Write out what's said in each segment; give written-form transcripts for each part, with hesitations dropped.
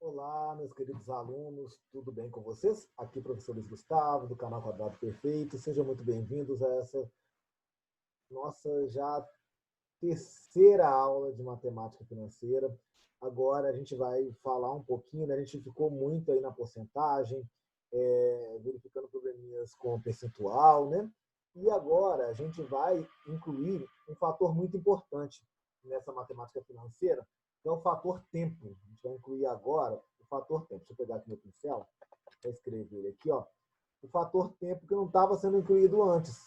Olá, meus queridos alunos, tudo bem com vocês? Aqui é o professor Luiz Gustavo, do canal Quadrado Perfeito. Sejam muito bem-vindos a essa nossa já terceira aula de matemática financeira. Agora a gente vai falar um pouquinho, né? A gente ficou muito aí na porcentagem, verificando probleminhas com percentual, né? E agora a gente vai incluir um fator muito importante nessa matemática financeira, que é o fator tempo. A gente vai incluir agora o fator tempo. Deixa eu pegar aqui meu pincel para escrever ele aqui, ó. O fator tempo que não estava sendo incluído antes.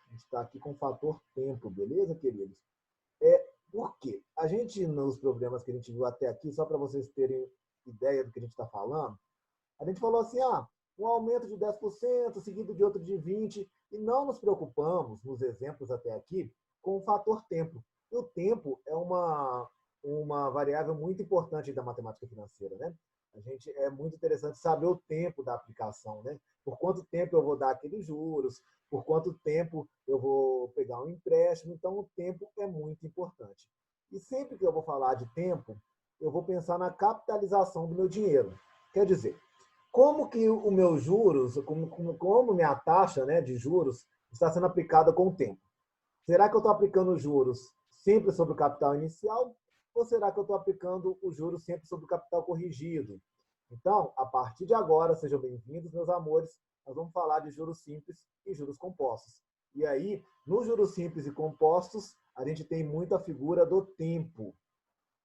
A gente está aqui com o fator tempo, beleza, queridos? Por quê? A gente, nos problemas que a gente viu até aqui, só para vocês terem ideia do que a gente está falando, a gente falou assim, um aumento de 10% seguido de outro de 20%, e não nos preocupamos, nos exemplos até aqui, com o fator tempo. E o tempo é uma variável muito importante da matemática financeira, né? É muito interessante saber o tempo da aplicação, né? Por quanto tempo eu vou dar aqueles juros, por quanto tempo eu vou pegar um empréstimo. Então, o tempo é muito importante. E sempre que eu vou falar de tempo, eu vou pensar na capitalização do meu dinheiro. Quer dizer, como que o meu juros, como minha taxa, né, de juros está sendo aplicada com o tempo? Será que eu estou aplicando juros sempre sobre o capital inicial ou será que eu estou aplicando os juros sempre sobre o capital corrigido? Então, a partir de agora, sejam bem-vindos, meus amores, nós vamos falar de juros simples e juros compostos. E aí, nos juros simples e compostos, a gente tem muita figura do tempo.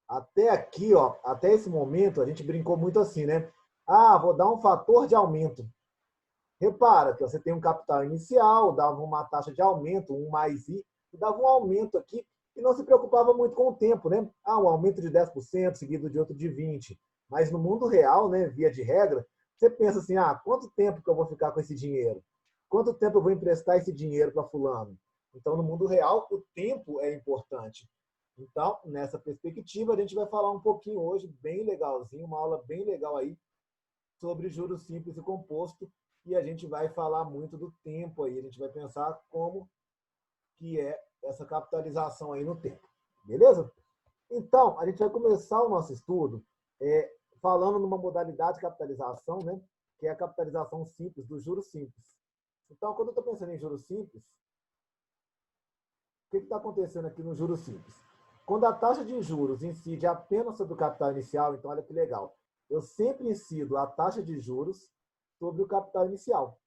Até aqui, ó, até esse momento, a gente brincou muito assim, né? Vou dar um fator de aumento. Repara que você tem um capital inicial, dava uma taxa de aumento, um mais I, e dava um aumento aqui e não se preocupava muito com o tempo, né? Um aumento de 10% seguido de outro de 20%. Mas no mundo real, né, via de regra, você pensa assim, quanto tempo que eu vou ficar com esse dinheiro? Quanto tempo eu vou emprestar esse dinheiro para fulano? Então, no mundo real, o tempo é importante. Então, nessa perspectiva, a gente vai falar um pouquinho hoje, bem legalzinho, uma aula bem legal aí, sobre juros simples e composto, e a gente vai falar muito do tempo aí, a gente vai pensar como que é essa capitalização aí no tempo. Beleza? Então, a gente vai começar o nosso estudo falando numa modalidade de capitalização, né, que é a capitalização simples, dos juros simples. Então, quando eu estou pensando em juros simples, o que está acontecendo aqui no juros simples? Quando a taxa de juros incide apenas sobre o capital inicial, então olha que legal, eu sempre incido a taxa de juros sobre o capital inicial.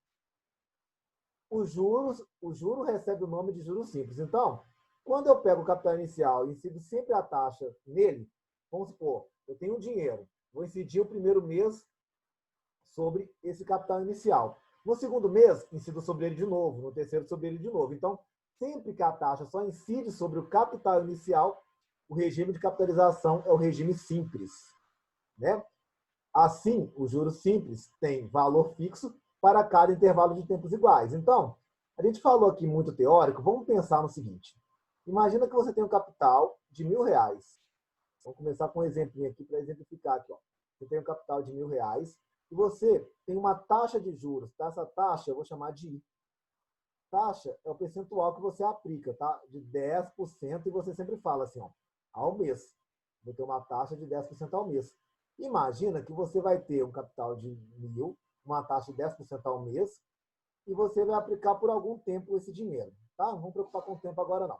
O juro recebe o nome de juros simples. Então, quando eu pego o capital inicial e incido sempre a taxa nele, vamos supor, eu tenho um dinheiro, vou incidir o primeiro mês sobre esse capital inicial. No segundo mês, incido sobre ele de novo, no terceiro sobre ele de novo. Então, sempre que a taxa só incide sobre o capital inicial, o regime de capitalização é o regime simples, né? Assim, o juros simples tem valor fixo para cada intervalo de tempos iguais. Então, a gente falou aqui muito teórico, vamos pensar no seguinte. Imagina que você tem um capital de R$ 1.000. Vamos começar com um exemplinho aqui para exemplificar aqui. Ó. Você tem um capital de R$ 1.000 e você tem uma taxa de juros. Tá? Essa taxa eu vou chamar de I. Taxa é o percentual que você aplica, tá? De 10%, e você sempre fala assim, ó, ao mês. Vou ter uma taxa de 10% ao mês. Imagina que você vai ter um capital de 1.000, uma taxa de 10% ao mês, e você vai aplicar por algum tempo esse dinheiro, tá? Não vamos preocupar com o tempo agora, não.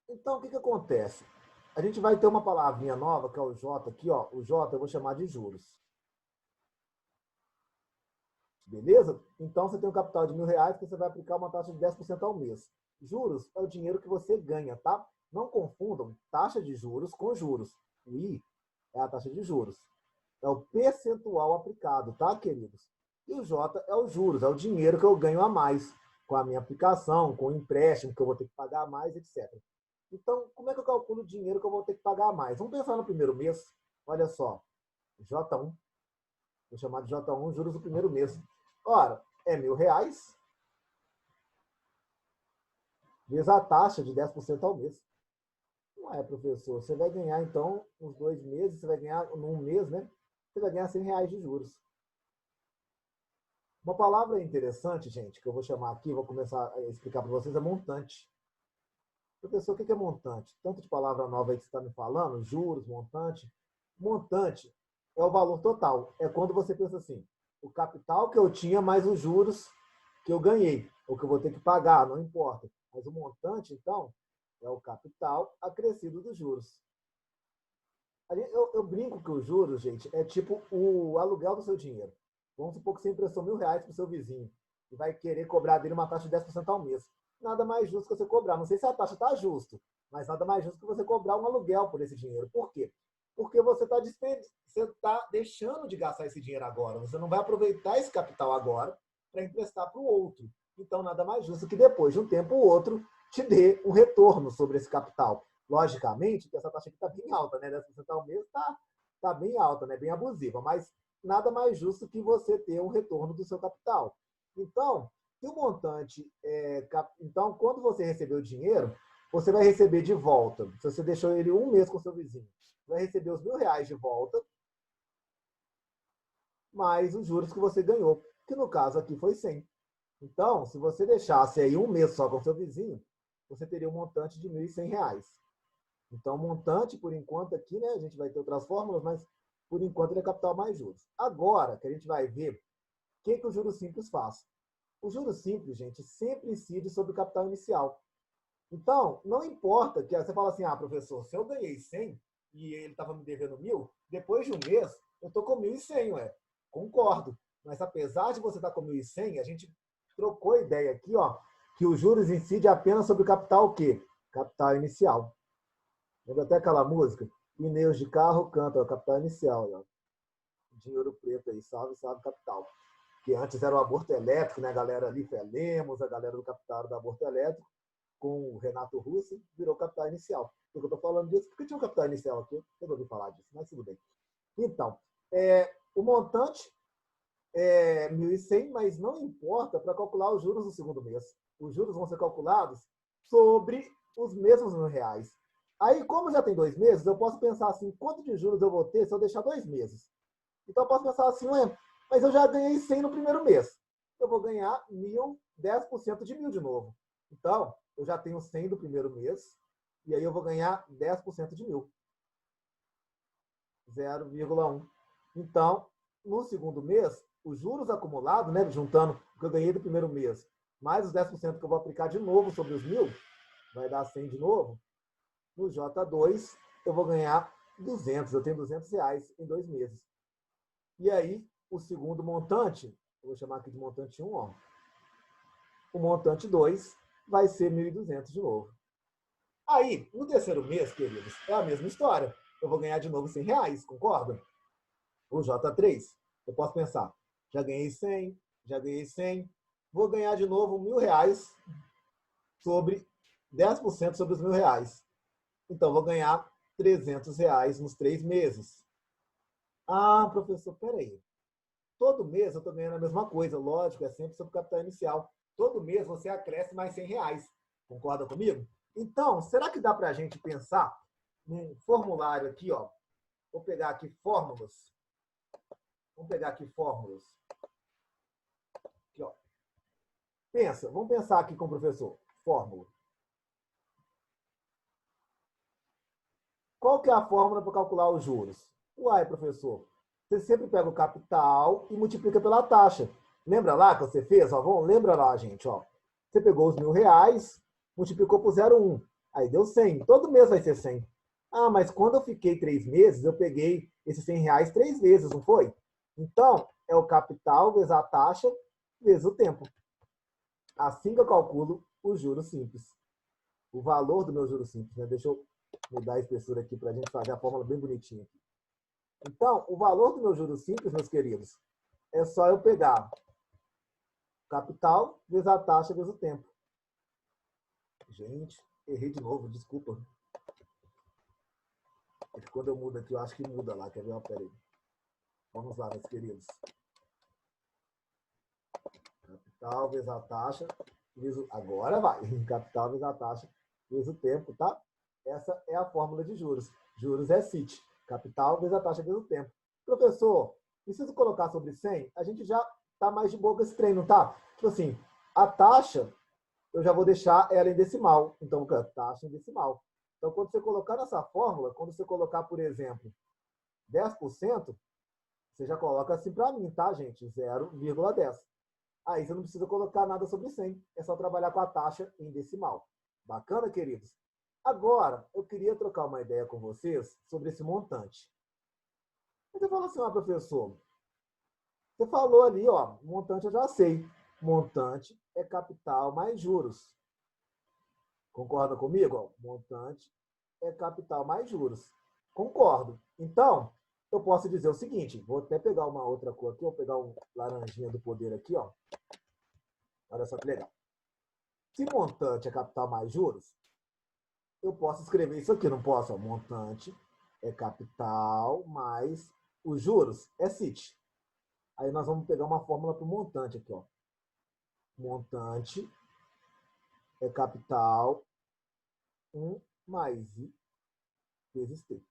Então, o que acontece? A gente vai ter uma palavrinha nova, que é o J aqui, ó. O J eu vou chamar de juros. Beleza? Então, você tem um capital de R$ 1.000 que você vai aplicar uma taxa de 10% ao mês. Juros é o dinheiro que você ganha, tá? Não confundam taxa de juros com juros. O I é a taxa de juros. É o percentual aplicado, tá, queridos? E o J é os juros, é o dinheiro que eu ganho a mais com a minha aplicação, com o empréstimo que eu vou ter que pagar a mais, etc. Então, como é que eu calculo o dinheiro que eu vou ter que pagar a mais? Vamos pensar no primeiro mês. Olha só, J1, vou chamar de J1, juros do primeiro mês. Ora, é R$ 1.000 vezes a taxa de 10% ao mês. Não é, professor? Você vai ganhar, então, uns 2 meses, você vai ganhar, num mês, né? Você vai ganhar R$ 100 de juros. Uma palavra interessante, gente, que eu vou chamar aqui, vou começar a explicar para vocês, é montante. Professor, o que é montante? Tanto de palavra nova aí que você está me falando, juros, montante. Montante é o valor total. É quando você pensa assim, o capital que eu tinha mais os juros que eu ganhei, ou que eu vou ter que pagar, não importa. Mas o montante, então, é o capital acrescido dos juros. Eu brinco que os juros, gente, é tipo o aluguel do seu dinheiro. Vamos supor que você emprestou R$ 1.000 para o seu vizinho e vai querer cobrar dele uma taxa de 10% ao mês. Nada mais justo que você cobrar. Não sei se a taxa está justa, mas nada mais justo que você cobrar um aluguel por esse dinheiro. Por quê? Porque você está deixando de gastar esse dinheiro agora. Você não vai aproveitar esse capital agora para emprestar para o outro. Então, nada mais justo que depois de um tempo o outro te dê um retorno sobre esse capital. Logicamente, que essa taxa aqui está bem alta, né? 10% ao mês tá bem alta, né? Bem abusiva, mas nada mais justo que você ter um retorno do seu capital. Então, se o montante então, quando você receber o dinheiro, você vai receber de volta. Se você deixou ele um mês com seu vizinho, vai receber os R$ 1.000 de volta, mais os juros que você ganhou, que no caso aqui foi 100. Então, se você deixasse aí um mês só com seu vizinho, você teria um montante de R$ 1.100. Então, o montante, por enquanto, aqui, né? A gente vai ter outras fórmulas, mas por enquanto ele é capital mais juros. Agora que a gente vai ver o que o juros simples faz. O juros simples, gente, sempre incide sobre o capital inicial. Então, não importa que você fala assim, professor, se eu ganhei 100 e ele estava me devendo 1.000, depois de um mês eu estou com 1.100, ué. Concordo. Mas apesar de você estar com 1.100, a gente trocou a ideia aqui, ó, que os juros incide apenas sobre o capital o quê? Capital inicial. Lembra até aquela música? Pneus de carro canta, o capital inicial. Ó. Dinheiro preto aí, salve, salve, capital. Que antes era o aborto elétrico, né? A galera ali, Fé Lemos, a galera do capital do aborto elétrico, com o Renato Russo, virou capital inicial. Por que eu estou falando disso? Porque tinha um capital inicial aqui, eu não ouvi falar disso, mas tudo bem. Então, o montante é 1.100, mas não importa para calcular os juros do segundo mês. Os juros vão ser calculados sobre os mesmos R$ 1.000. Aí, como já tem 2 meses, eu posso pensar assim, quanto de juros eu vou ter se eu deixar 2 meses? Então, eu posso pensar assim, mas eu já ganhei 100 no primeiro mês. Eu vou ganhar 1.000, 10% de 1.000 de novo. Então, eu já tenho 100 do primeiro mês, e aí eu vou ganhar 10% de 1.000. 0,1. Então, no segundo mês, os juros acumulados, né, juntando o que eu ganhei do primeiro mês, mais os 10% que eu vou aplicar de novo sobre os 1.000, vai dar 100 de novo. No J2, eu vou ganhar 200. Eu tenho R$ 200 em 2 meses. E aí, o segundo montante, eu vou chamar aqui de montante 1, ó. O montante 2 vai ser 1.200 de novo. Aí, no terceiro mês, queridos, é a mesma história. Eu vou ganhar de novo R$ 100, concorda? O J3, eu posso pensar, já ganhei 100, já ganhei 100, vou ganhar de novo R$ 1.000 sobre 10% sobre os R$ 1.000. Então, vou ganhar R$ 300 nos 3 meses. Professor, peraí. Todo mês eu estou ganhando a mesma coisa. Lógico, é sempre sobre o capital inicial. Todo mês você acresce mais R$ 100. Concorda comigo? Então, será que dá para a gente pensar num formulário aqui, ó? Vou pegar aqui fórmulas. Vamos pegar aqui fórmulas. Aqui, ó. Vamos pensar aqui com o professor. Fórmula. Qual que é a fórmula para calcular os juros? Uai, professor, você sempre pega o capital e multiplica pela taxa. Lembra lá que você fez? Lembra lá, gente. Ó. Você pegou os R$ 1.000, multiplicou por 0,1. Aí deu 100. Todo mês vai ser 100. Mas quando eu fiquei 3 meses, eu peguei esses R$ 100 3 vezes, não foi? Então, é o capital vezes a taxa vezes o tempo. Assim que eu calculo o juros simples. O valor do meu juros simples. Né? Deixa eu mudar a espessura aqui para a gente fazer a fórmula bem bonitinha. Então, o valor do meu juros simples, meus queridos, é só eu pegar capital vezes a taxa vezes o tempo. Gente, errei de novo, desculpa. É que quando eu mudo aqui, eu acho que muda lá. Quer ver? Peraí. Vamos lá, meus queridos. Capital vezes a taxa vezes o... Agora vai. Capital vezes a taxa vezes o tempo, tá? Essa é a fórmula de juros. Juros é CIT. Capital vezes a taxa vezes o tempo. Professor, preciso colocar sobre 100? A gente já tá mais de boa com esse treino, tá? Tipo assim, a taxa, eu já vou deixar ela em decimal. Então, taxa em decimal. Então, quando você colocar nessa fórmula, quando você colocar, por exemplo, 10%, Você já coloca assim para mim, tá, gente? 0,10. Aí você não precisa colocar nada sobre 100. É só trabalhar com a taxa em decimal. Bacana, queridos? Agora, eu queria trocar uma ideia com vocês sobre esse montante. Você falou assim, professor, você falou ali, ó, montante eu já sei. Montante é capital mais juros. Concorda comigo? Ó, montante é capital mais juros. Concordo. Então, eu posso dizer o seguinte, vou até pegar uma outra cor aqui, vou pegar um laranjinha do poder aqui, ó. Olha só que legal. Se montante é capital mais juros, eu posso escrever isso aqui, não posso? Ó, montante é capital mais os juros é CIT. Aí nós vamos pegar uma fórmula para o montante aqui, ó. Montante é capital 1 mais I vezes T.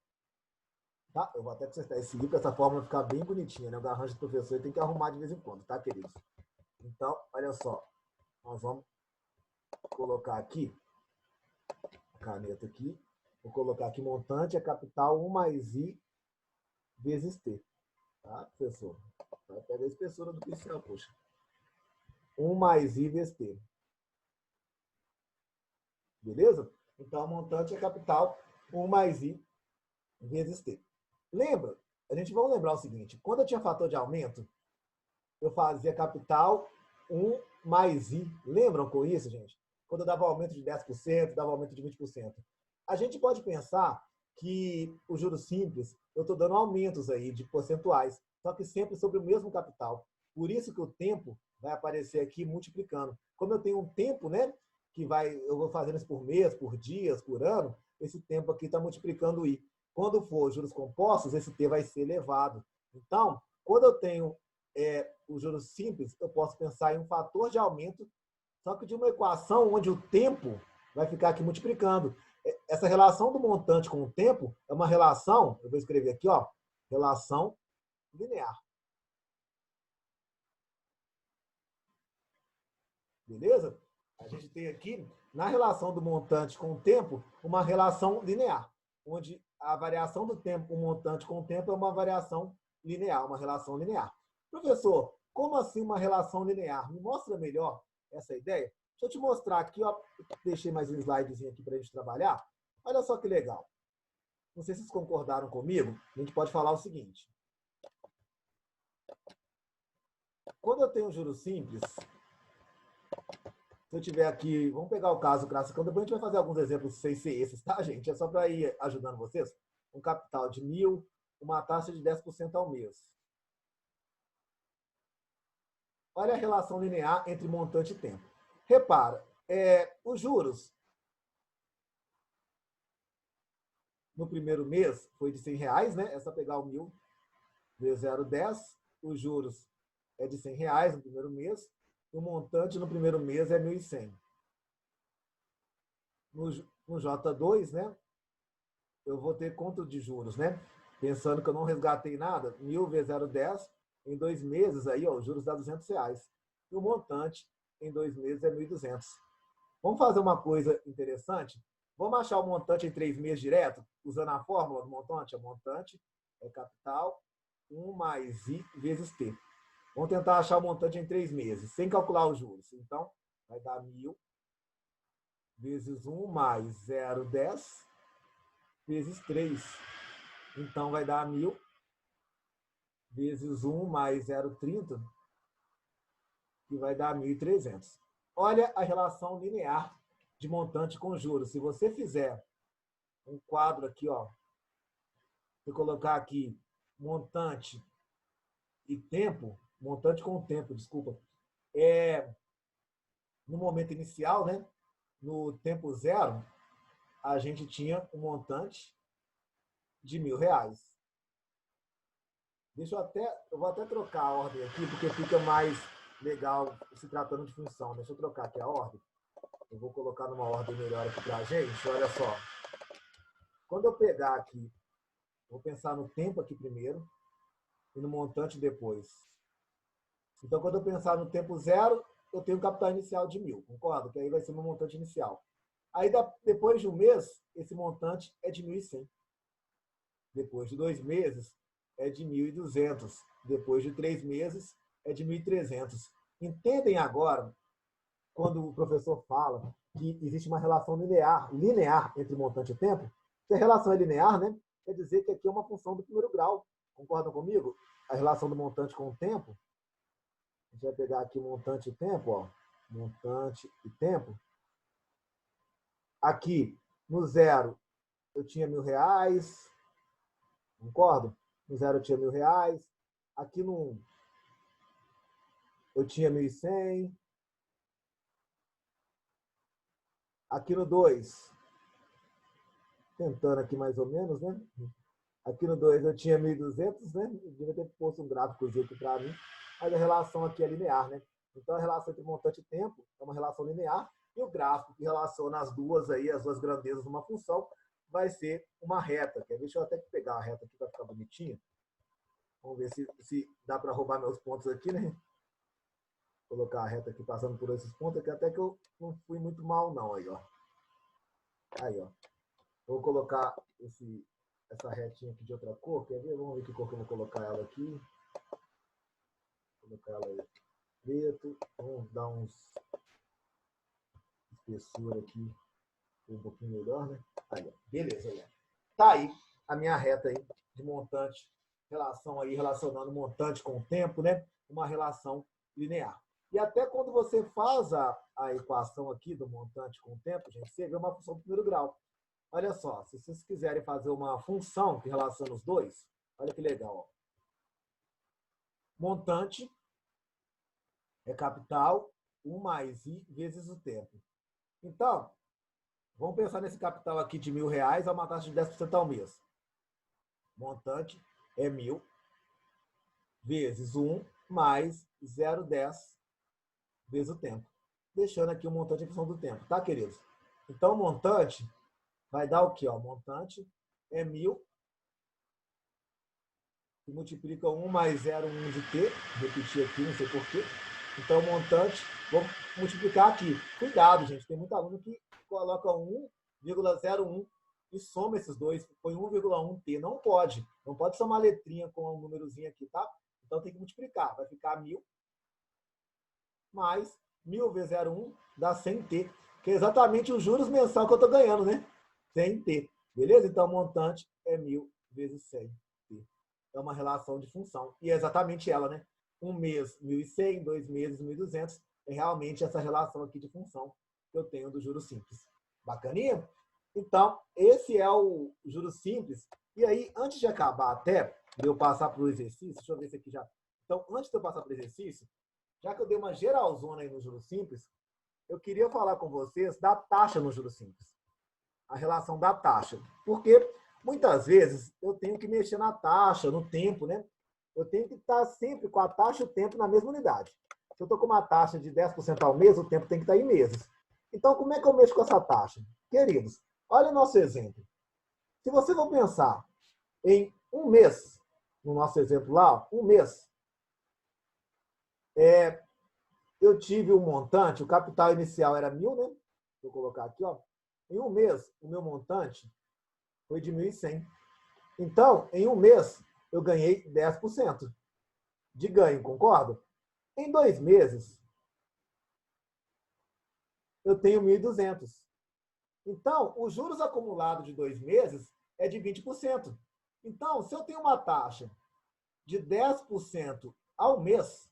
Tá? Eu vou até consertar esse I para essa fórmula ficar bem bonitinha, né? O garrancho do professor tem que arrumar de vez em quando, tá, queridos? Então, olha só. Nós vamos colocar aqui, a caneta aqui. Vou colocar aqui montante é capital 1 mais I vezes T. Tá, professor? Vai pegar a espessura do pincel, poxa. 1 mais I vezes T. Beleza? Então, montante é capital 1 mais I vezes T. Lembra? A gente vai lembrar o seguinte. Quando eu tinha fator de aumento, eu fazia capital 1 mais I. Lembram com isso, gente? Quando eu dava aumento de 10%, dava aumento de 20%. A gente pode pensar que o juros simples, eu estou dando aumentos aí de percentuais, só que sempre sobre o mesmo capital. Por isso que o tempo vai aparecer aqui multiplicando. Como eu tenho um tempo, né, eu vou fazendo isso por mês, por dias, por ano, esse tempo aqui está multiplicando o I. Quando for juros compostos, esse T vai ser elevado. Então, quando eu tenho os juros simples, eu posso pensar em um fator de aumento, só que de uma equação onde o tempo vai ficar aqui multiplicando. Essa relação do montante com o tempo é uma relação, eu vou escrever aqui, ó, relação linear. Beleza? A gente tem aqui, na relação do montante com o tempo, uma relação linear, onde a variação do tempo, o montante com o tempo, é uma variação linear, uma relação linear. Professor, como assim uma relação linear? Me mostra melhor essa ideia. Deixa eu te mostrar aqui, ó, deixei mais um slidezinho aqui para a gente trabalhar. Olha só que legal. Não sei se vocês concordaram comigo, a gente pode falar o seguinte. Quando eu tenho juros simples, se eu tiver aqui, vamos pegar o caso clássico, depois a gente vai fazer alguns exemplos sem ser esses, tá, gente? É só para ir ajudando vocês. Um capital de 1.000, uma taxa de 10% ao mês. Olha a relação linear entre montante e tempo. Repara, os juros no primeiro mês foi de R$100, né? É só pegar o 1.000 vezes 0,10. Os juros é de R$100 no primeiro mês. O montante no primeiro mês é 1.100. No J2, né? Eu vou ter conta de juros, né? Pensando que eu não resgatei nada, 1.000 vezes 0,10, em 2 meses, aí, ó, os juros dá R$200. E o montante, em 2 meses, é 1.200. Vamos fazer uma coisa interessante? Vamos achar o montante em 3 meses direto, usando a fórmula do montante? O montante é capital 1 mais I vezes T. Vamos tentar achar o montante em 3 meses, sem calcular os juros. Então, vai dar 1.000 vezes 1 mais 0,10 vezes 3. Então, vai dar 1.000 vezes 1 mais 0,30, que vai dar 1.300. Olha a relação linear de montante com juros. Se você fizer um quadro aqui, ó, se colocar aqui montante e tempo, montante com tempo, desculpa, no momento inicial, né, no tempo zero, a gente tinha um montante de R$1.000. Eu vou até trocar a ordem aqui, porque fica mais legal se tratando de função. Deixa eu trocar aqui a ordem. Eu vou colocar numa ordem melhor aqui para a gente. Olha só. Quando eu pegar aqui, vou pensar no tempo aqui primeiro e no montante depois. Então, quando eu pensar no tempo zero, eu tenho um capital inicial de 1.000, concordo? Que aí vai ser meu montante inicial. Aí, depois de um mês, esse montante é de 1.100. Depois de 2 meses, é de 1.200. Depois de 3 meses, é de 1.300. Entendem agora, quando o professor fala que existe uma relação linear entre montante e tempo? Se a relação é linear, né, quer dizer que aqui é uma função do primeiro grau. Concordam comigo? A relação do montante com o tempo. A gente vai pegar aqui montante e tempo, ó. Montante e tempo. Aqui, no zero, eu tinha R$1.000. Concordo? No zero eu tinha R$1.000. Aqui no 1, eu tinha 1.100. Aqui no 2, tentando aqui mais ou menos, né? Aqui no 2 eu tinha 1.200, né? Eu devia ter posto um gráfico aqui para mim, mas a relação aqui é linear, né? Então a relação entre montante e tempo é uma relação linear, e o gráfico que relaciona as duas grandezas numa função, vai ser uma reta. Deixa eu até pegar a reta aqui para ficar bonitinha. Vamos ver se dá para roubar meus pontos aqui, né? Vou colocar a reta aqui passando por esses pontos aqui, até que eu não fui muito mal, não. Aí, ó. Aí, ó. Vou colocar essa retinha aqui de outra cor. Quer ver? Vamos ver que cor que eu vou colocar ela aqui. Vou colocar ela aí preto. Vamos dar uns espessura aqui um pouquinho melhor, né? Aí, ó. Beleza, aí. Tá aí a minha reta aí de montante, relacionando montante com o tempo, né? Uma relação linear. E até quando você faz a equação aqui do montante com o tempo, gente, você vê uma função do primeiro grau. Olha só, se vocês quiserem fazer uma função que relaciona os dois, olha que legal. Ó. Montante é capital 1 mais I vezes o tempo. Então, vamos pensar nesse capital aqui de R$1.000 a uma taxa de 10% ao mês. Montante é 1.000 vezes 1 mais 0,10 vezes o tempo. Deixando aqui o montante em função do tempo, tá, queridos? Então, o montante vai dar o quê? Ó? Montante é 1.000, que multiplica 1 mais 0,1 de T. Repetir aqui, não sei porquê. Então, o montante, vou multiplicar aqui. Cuidado, gente, tem muito aluno que coloca 1,01 e soma esses dois, põe 1,1 T. Não pode somar letrinha com um númerozinho aqui, tá? Então, tem que multiplicar. Vai ficar 1.000 mais 1.000 vezes 0,1 dá 100T, que é exatamente os juros mensal que eu estou ganhando, né? 100T. Beleza? Então, o montante é 1.000 vezes 100T. É uma relação de função. E é exatamente ela, né? Um mês, 1.100, 2 meses, 1.200. É realmente essa relação aqui de função que eu tenho do juros simples. Bacaninha? Então, esse é o juros simples. E aí, antes de acabar até, de eu passar para o exercício, deixa eu ver se aqui já... Então, antes de eu passar para o exercício, já que eu dei uma geralzona aí no juros simples, eu queria falar com vocês da taxa no juros simples. A relação da taxa. Porque muitas vezes eu tenho que mexer na taxa, no tempo, né? Eu tenho que estar sempre com a taxa e o tempo na mesma unidade. Se eu estou com uma taxa de 10% ao mês, o tempo tem que estar em meses. Então, como é que eu mexo com essa taxa? Queridos, olha o nosso exemplo. Se você for pensar em um mês, no nosso exemplo lá, um mês, eu tive um montante, o capital inicial era 1.000, né? Vou colocar aqui, ó. Em um mês, o meu montante foi de 1.100. Então, em um mês, eu ganhei 10% de ganho, concordo? Em 2 meses, eu tenho 1.200. Então, os juros acumulados de 2 meses é de 20%. Então, se eu tenho uma taxa de 10% ao mês,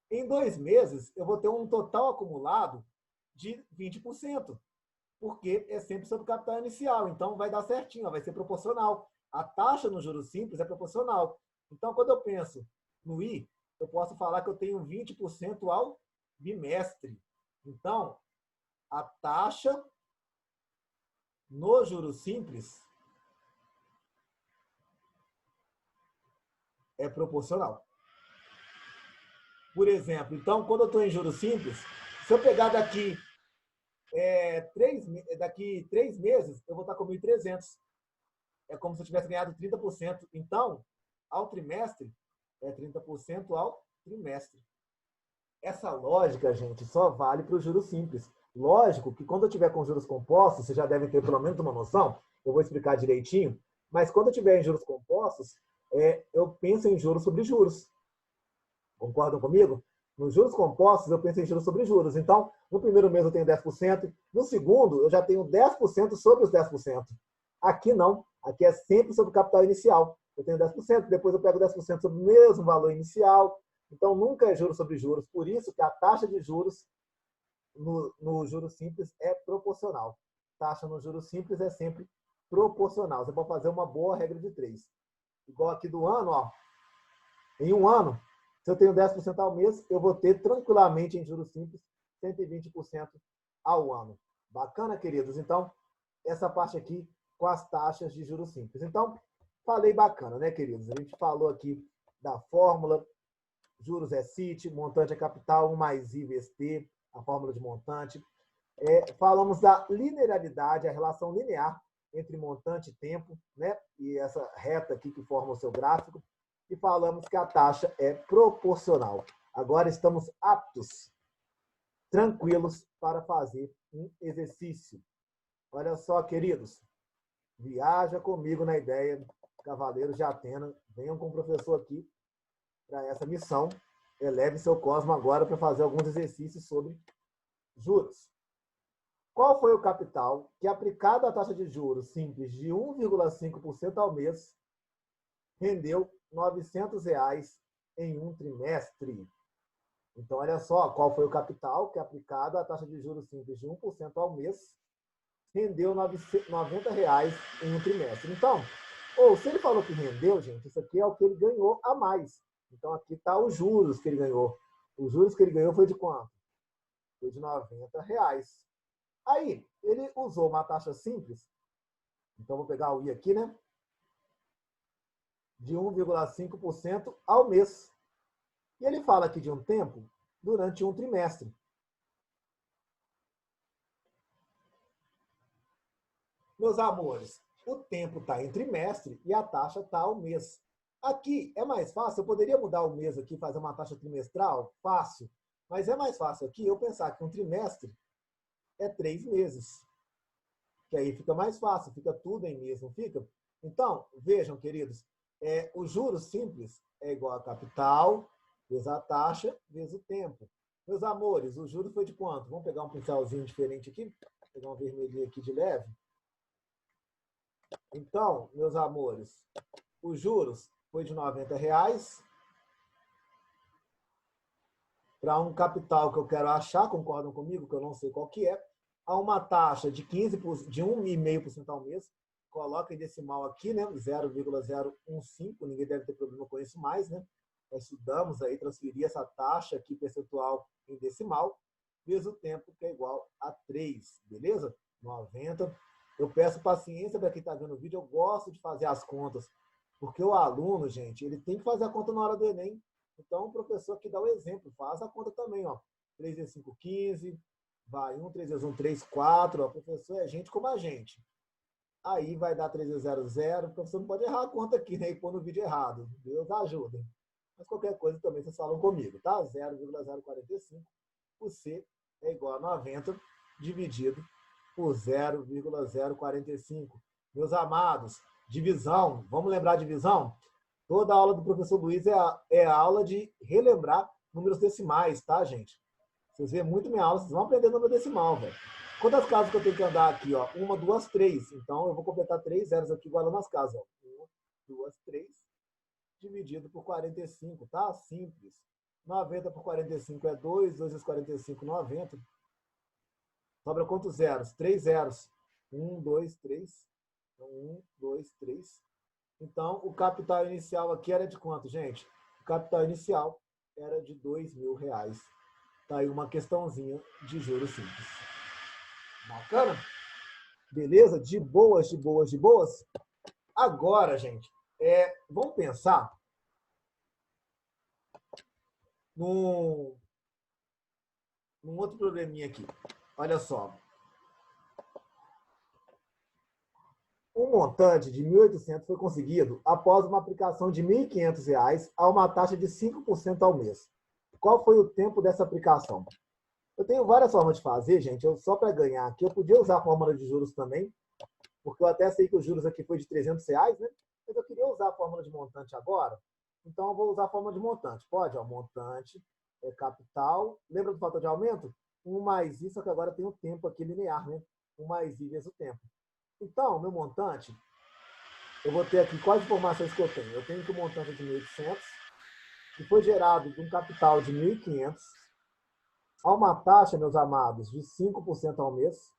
em 2 meses, eu vou ter um total acumulado de 20%, porque é sempre sobre o capital inicial. Então, vai dar certinho, vai ser proporcional. A taxa no juros simples é proporcional. Então, quando eu penso no I, eu posso falar que eu tenho 20% ao bimestre. Então, a taxa no juros simples é proporcional. Por exemplo, então, quando eu estou em juros simples, se eu pegar daqui 3 meses, eu vou estar com 1.300. É como se eu tivesse ganhado 30%. Então, ao trimestre, é 30% ao trimestre. Essa lógica, gente, só vale para os juros simples. Lógico que quando eu tiver com juros compostos, vocês já devem ter pelo menos uma noção, eu vou explicar direitinho, mas quando eu tiver em juros compostos, eu penso em juros sobre juros. Concordam comigo? Nos juros compostos, eu penso em juros sobre juros. Então, no primeiro mês eu tenho 10%, no segundo eu já tenho 10% sobre os 10%. Aqui não, aqui é sempre sobre o capital inicial. Eu tenho 10%, depois eu pego 10% sobre o mesmo valor inicial. Então, nunca é juros sobre juros. Por isso que a taxa de juros no juros simples é proporcional. Taxa no juros simples é sempre proporcional. Você pode fazer uma boa regra de 3. Igual aqui do ano, ó. Em um ano, se eu tenho 10% ao mês, eu vou ter tranquilamente em juros simples 120% ao ano. Bacana, queridos? Então, essa parte aqui com as taxas de juros simples. Então, falei bacana, né, queridos? A gente falou aqui da fórmula, juros é CIT, montante é capital, 1 mais I vezes T, a fórmula de montante. Falamos da linearidade, a relação linear entre montante e tempo, né? E essa reta aqui que forma o seu gráfico. E falamos que a taxa é proporcional. Agora estamos aptos, tranquilos, para fazer um exercício. Olha só, queridos. Viaja comigo na ideia, Cavaleiros de Atena. Venham com o professor aqui para essa missão. Eleve seu cosmo agora para fazer alguns exercícios sobre juros. Qual foi o capital que, aplicado à taxa de juros simples de 1,5% ao mês, rendeu R$ 900 em um trimestre? Então, olha só, qual foi o capital que, aplicado à taxa de juros simples de 1% ao mês, rendeu R$ 90 em um trimestre. Então, se ele falou que rendeu, gente, isso aqui é o que ele ganhou a mais. Então, aqui está os juros que ele ganhou. Os juros que ele ganhou foi de quanto? Foi de R$ 90. Aí, ele usou uma taxa simples. Então, vou pegar o I aqui, né? De 1,5% ao mês. E ele fala aqui de um tempo durante um trimestre. Meus amores, o tempo está em trimestre e a taxa está ao mês. Aqui é mais fácil, eu poderia mudar o mês aqui, fazer uma taxa trimestral? Fácil. Mas é mais fácil aqui eu pensar que um trimestre é 3 meses. Que aí fica mais fácil, fica tudo em mês, não fica? Então, vejam, queridos, o juros simples é igual a capital, vezes a taxa, vezes o tempo. Meus amores, o juros foi de quanto? Vamos pegar um pincelzinho diferente aqui, vou pegar um vermelhinho aqui de leve. Então, meus amores, os juros foi de R$ 90 para um capital que eu quero achar, concordam comigo, que eu não sei qual que é, a uma taxa de 1,5% ao mês, coloca em decimal aqui, né, 0,015, ninguém deve ter problema com isso mais, né? Nós estudamos aí, transferir essa taxa aqui percentual em decimal, vezes o tempo, que é igual a 3, beleza? 90. Eu peço paciência para quem está vendo o vídeo, eu gosto de fazer as contas, porque o aluno, gente, ele tem que fazer a conta na hora do Enem. Então, o professor aqui dá o exemplo, faz a conta também, ó. 3 vezes 5, 15, vai 1, 3 vezes 1, 3, 4, ó. O professor é gente como a gente. Aí vai dar 3 vezes 0, 0. O professor não pode errar a conta aqui, né? E pôr no vídeo errado. Deus ajuda. Mas qualquer coisa também vocês falam comigo, tá? 0,045 por C é igual a 90 dividido por 0,045. Meus amados, divisão. Vamos lembrar a divisão? Toda a aula do professor Luiz é a aula de relembrar números decimais, tá, gente? Vocês veem muito minha aula, vocês vão aprender número decimal, velho. Quantas casas que eu tenho que andar aqui, ó? 1, 2, 3. Então, eu vou completar 3 zeros aqui igualando as casas, ó. 1, 2, 3, dividido por 45, tá? Simples. 90 por 45 é 2, 2 vezes 45, 90. Sobra quantos zeros? 3 zeros. 1, 2, 3. 1, 2, 3. Então, o capital inicial aqui era de quanto, gente? O capital inicial era de R$2.000. Tá aí uma questãozinha de juros simples. Bacana? Beleza? De boas, de boas, de boas? Agora, gente, vamos pensar num outro probleminha aqui. Olha só. Um montante de 1.800 foi conseguido após uma aplicação de R$1.500 a uma taxa de 5% ao mês. Qual foi o tempo dessa aplicação? Eu tenho várias formas de fazer, gente. Só para ganhar aqui, eu podia usar a fórmula de juros também, porque eu até sei que os juros aqui foi de R$300, né? mas eu queria usar a fórmula de montante agora, então eu vou usar a fórmula de montante. Pode, ó, montante é capital. Lembra do fator de aumento? 1 mais i, só que agora tem o tempo aqui linear, né? 1 mais i vezes o tempo. Então, meu montante, eu vou ter aqui quais informações que eu tenho. Eu tenho que o montante é de 1.800, que foi gerado de um capital de 1.500, a uma taxa, meus amados, de 5% ao mês.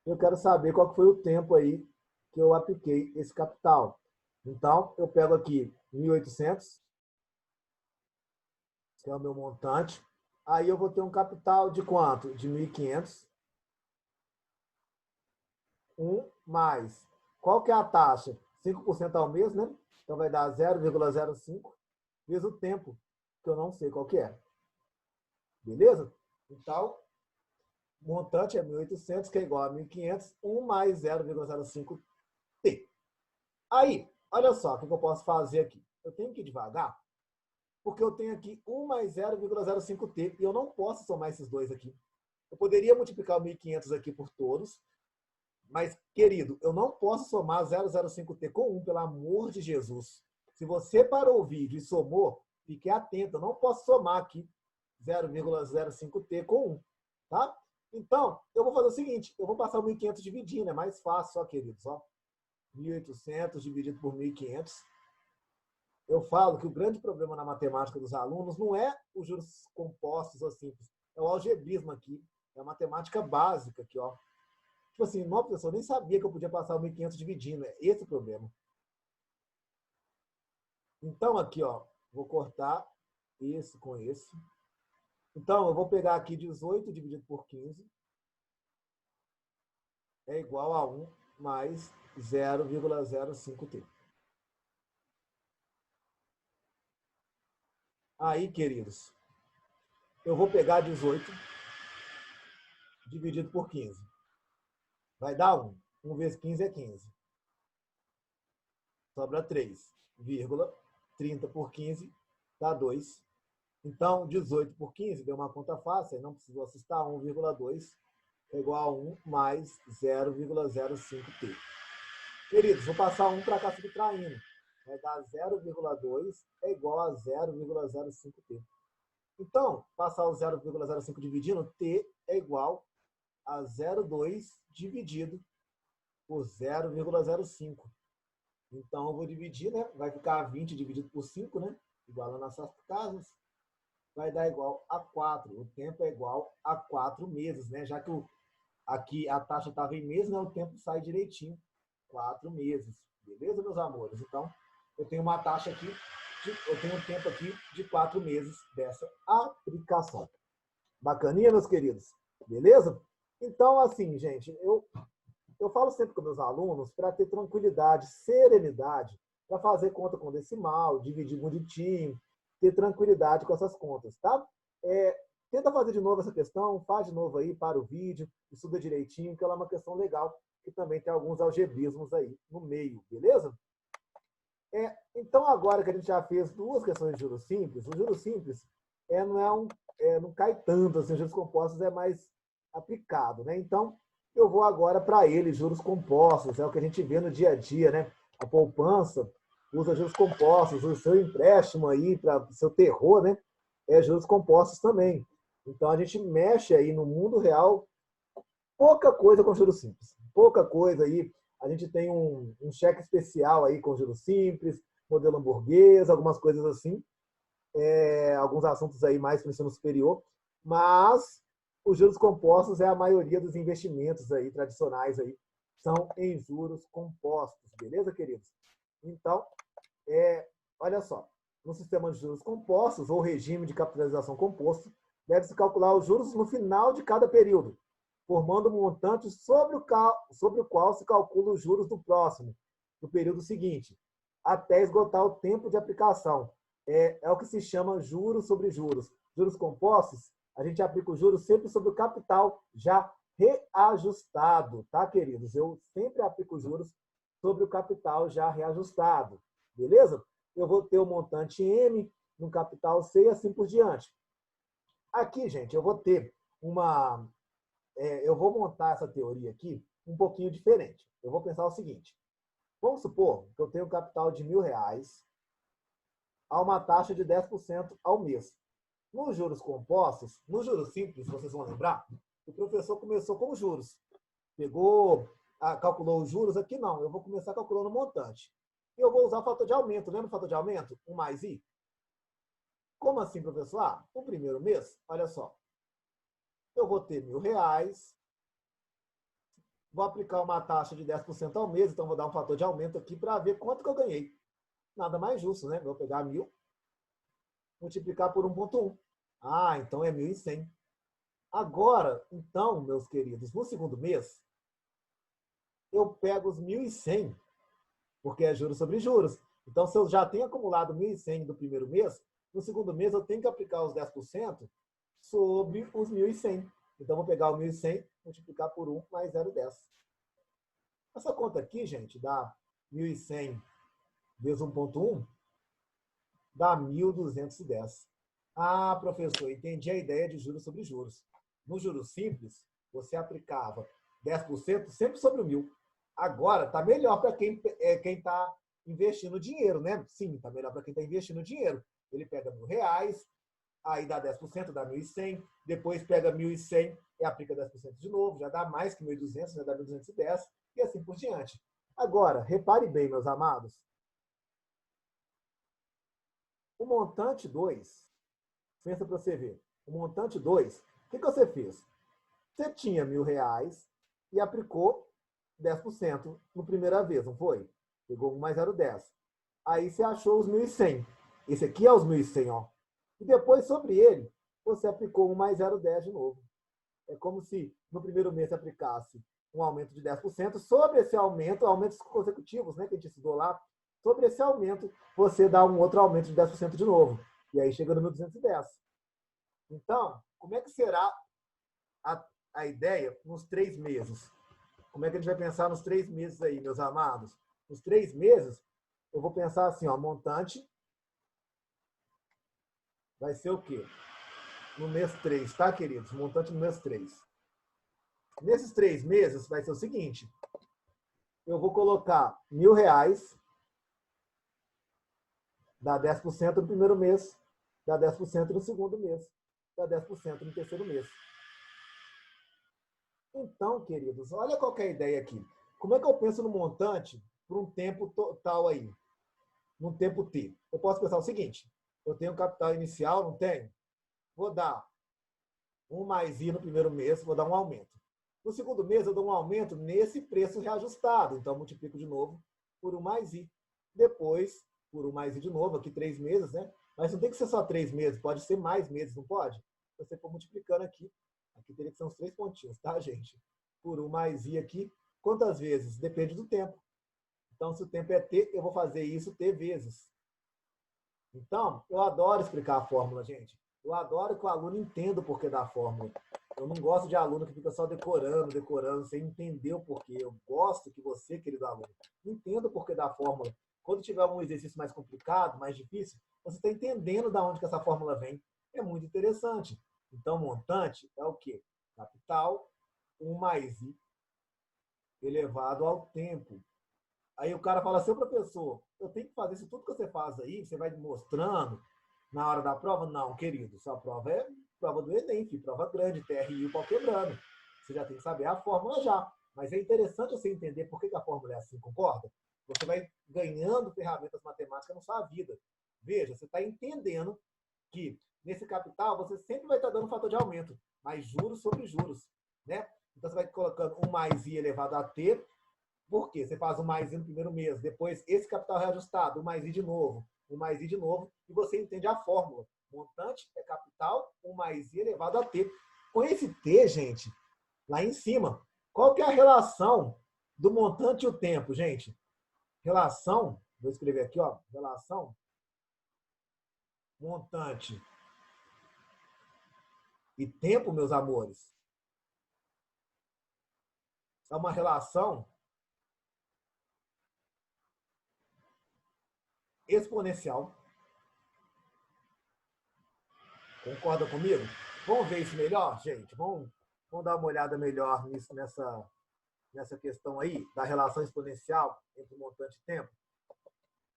Eu quero saber qual foi o tempo aí que eu apliquei esse capital. Então, eu pego aqui 1.800, que é o meu montante. Aí eu vou ter um capital de quanto? De 1.500. 1 mais. Qual que é a taxa? 5% ao mês, né? Então vai dar 0,05 vezes o tempo, que eu não sei qual que é. Beleza? Então, o montante é 1.800, que é igual a 1.500. 1 mais 0,05t. Aí, olha só o que eu posso fazer aqui. Eu tenho que ir devagar, porque eu tenho aqui 1 mais 0,05t, e eu não posso somar esses dois aqui. Eu poderia multiplicar o 1.500 aqui por todos, mas, querido, eu não posso somar 0,05t com 1, pelo amor de Jesus. Se você parou o vídeo e somou, fique atento, eu não posso somar aqui 0,05t com 1, tá? Então, eu vou fazer o seguinte, eu vou passar o 1.500 dividindo, é mais fácil, ó, queridos, ó. 1.800 dividido por 1.500. Eu falo que o grande problema na matemática dos alunos não é os juros compostos ou simples, é o algebrismo aqui, é a matemática básica aqui, ó. Tipo assim, não, professor, eu nem sabia que eu podia passar o 1.500 dividindo, é esse o problema. Então, aqui, ó, vou cortar esse com esse. Então, eu vou pegar aqui 18 dividido por 15 é igual a 1 mais 0,05t. Aí, queridos, eu vou pegar 18 dividido por 15. Vai dar 1. 1 vezes 15 é 15. Sobra 3, 30 por 15 dá 2. Então, 18 por 15 deu uma conta fácil, não precisou assustar, 1,2 é igual a 1 mais 0,05t. Queridos, vou passar 1 para cá subtraindo. Vai dar 0,2 é igual a 0,05t. Então, passar o 0,05 dividindo, t é igual a 0,2 dividido por 0,05. Então, eu vou dividir, né? Vai ficar 20 dividido por 5, né? Igual a nossas casas. Vai dar igual a 4. O tempo é igual a 4 meses, né? Já que aqui a taxa estava em meses, né? O tempo sai direitinho. 4 meses. Beleza, meus amores? Então, eu tenho uma taxa aqui, eu tenho um tempo aqui de 4 meses dessa aplicação. Bacaninha, meus queridos? Beleza? Então, assim, gente, eu falo sempre com meus alunos para ter tranquilidade, serenidade, para fazer conta com decimal, dividir bonitinho, ter tranquilidade com essas contas, tá? Tenta fazer de novo essa questão, faz de novo aí, para o vídeo, estuda direitinho, que ela é uma questão legal, que também tem alguns algebrismos aí no meio, beleza? Então, agora que a gente já fez duas questões de juros simples, o juros simples não cai tanto, assim, os juros compostos é mais aplicado, né? Então, eu vou agora para ele, juros compostos, é o que a gente vê no dia a dia, né? A poupança usa juros compostos, o seu empréstimo aí, para o seu terror, né? É juros compostos também. Então, a gente mexe aí no mundo real, pouca coisa com juros simples, pouca coisa aí. A gente tem um cheque especial aí com juros simples, modelo hamburguesa, algumas coisas assim, alguns assuntos aí mais para o ensino superior, mas os juros compostos é a maioria dos investimentos aí tradicionais aí são em juros compostos, beleza, queridos? Então, olha só, no sistema de juros compostos ou regime de capitalização composto, deve-se calcular os juros no final de cada período, formando um montante sobre o qual se calcula os juros do próximo, do período seguinte, até esgotar o tempo de aplicação. É o que se chama juros sobre juros. Juros compostos, a gente aplica os juros sempre sobre o capital já reajustado, tá, queridos? Eu sempre aplico os juros sobre o capital já reajustado, beleza? Eu vou ter o montante M no capital C e assim por diante. Aqui, gente, eu vou ter eu vou montar essa teoria aqui um pouquinho diferente. Eu vou pensar o seguinte. Vamos supor que eu tenho um capital de R$ 1.000 a uma taxa de 10% ao mês. Nos juros compostos, nos juros simples, vocês vão lembrar, o professor começou com os juros. Pegou, calculou os juros, aqui não, eu vou começar calculando o montante. E eu vou usar o fator de aumento, lembra o fator de aumento? 1 mais I? Como assim, professor? O primeiro mês, olha só, eu vou ter R$ 1.000, vou aplicar uma taxa de 10% ao mês, então vou dar um fator de aumento aqui para ver quanto que eu ganhei. Nada mais justo, né? Vou pegar 1.000, multiplicar por 1,1. Então é 1.100. Agora, então, meus queridos, no segundo mês, eu pego os 1.100, porque é juros sobre juros. Então, se eu já tenho acumulado 1.100 do primeiro mês, no segundo mês eu tenho que aplicar os 10% sobre os 1.100. Então, vou pegar o 1.100, multiplicar por 1 mais 0,10. Essa conta aqui, gente, dá 1.100 vezes 1,1, dá 1.210. Professor, entendi a ideia de juros sobre juros. No juros simples, você aplicava 10% sempre sobre o 1.000. Agora, está melhor para quem está investindo dinheiro, né? Sim, está melhor para quem está investindo dinheiro. Ele pega R$ 1.000, aí dá 10%, dá 1.100, depois pega 1.100 e aplica 10% de novo, já dá mais que 1.200, já dá 1.210, e assim por diante. Agora, repare bem, meus amados, o montante 2, pensa para você ver, o montante 2, o que você fez? Você tinha R$ 1.000 e aplicou 10% na primeira vez, não foi? Pegou 1 mais 0,10. Aí você achou os 1.100. Esse aqui é os 1.100, ó. E depois, sobre ele, você aplicou 1 mais 0,10 de novo. É como se no primeiro mês você aplicasse um aumento de 10%. Sobre esse aumento, aumentos consecutivos, né, que a gente estudou lá, sobre esse aumento, você dá um outro aumento de 10% de novo. E aí chega no 1.210. Então, como é que será a ideia nos 3 meses? Como é que a gente vai pensar nos 3 meses aí, meus amados? Nos 3 meses, eu vou pensar assim, ó, montante vai ser o quê? No mês 3, tá, queridos? Montante no mês 3. Nesses 3 meses, vai ser o seguinte, eu vou colocar R$ 1.000, dá 10% no primeiro mês, dá 10% no segundo mês, dá 10% no terceiro mês. Então, queridos, olha qual que é a ideia aqui. Como é que eu penso no montante por um tempo total aí? Num tempo T. Eu posso pensar o seguinte, eu tenho capital inicial, não tenho? Vou dar 1 mais I no primeiro mês, vou dar um aumento. No segundo mês, eu dou um aumento nesse preço reajustado. Então, multiplico de novo por 1 mais I. Depois, por 1 mais I de novo, aqui 3 meses, né? Mas não tem que ser só 3 meses, pode ser mais meses, não pode? Se você for multiplicando aqui, aqui teria que ser uns 3 pontinhos, tá, gente? Por 1 mais I aqui, quantas vezes? Depende do tempo. Então, se o tempo é T, eu vou fazer isso T vezes. Então, eu adoro explicar a fórmula, gente. Eu adoro que o aluno entenda o porquê da fórmula. Eu não gosto de aluno que fica só decorando, sem entender o porquê. Eu gosto que você, querido aluno, entenda o porquê da fórmula. Quando tiver um exercício mais complicado, mais difícil, você está entendendo de onde que essa fórmula vem. É muito interessante. Então, montante é o quê? Capital 1 mais I elevado ao tempo. Aí o cara fala, seu professor, eu tenho que fazer isso tudo que você faz aí, você vai mostrando na hora da prova? Não, querido, sua prova é prova do Enem, filho, prova grande, TRI, o pau quebrando. Você já tem que saber a fórmula já. Mas é interessante você entender por que a fórmula é assim, concorda? Você vai ganhando ferramentas matemáticas na sua vida. Veja, você está entendendo que nesse capital você sempre vai estar dando fator de aumento, mas juros sobre juros, né? Então você vai colocando 1 mais I elevado a T. Por quê? Você faz um mais I no primeiro mês, depois esse capital reajustado, um mais I de novo, um mais I de novo, e você entende a fórmula. Montante é capital, um mais I elevado a T. Com esse T, gente, lá em cima, qual que é a relação do montante e o tempo, gente? Relação, vou escrever aqui, ó, relação montante e tempo, meus amores, é uma relação exponencial. Concorda comigo? Vamos ver isso melhor, gente? Vamos dar uma olhada melhor nessa nessa questão aí da relação exponencial entre montante e tempo?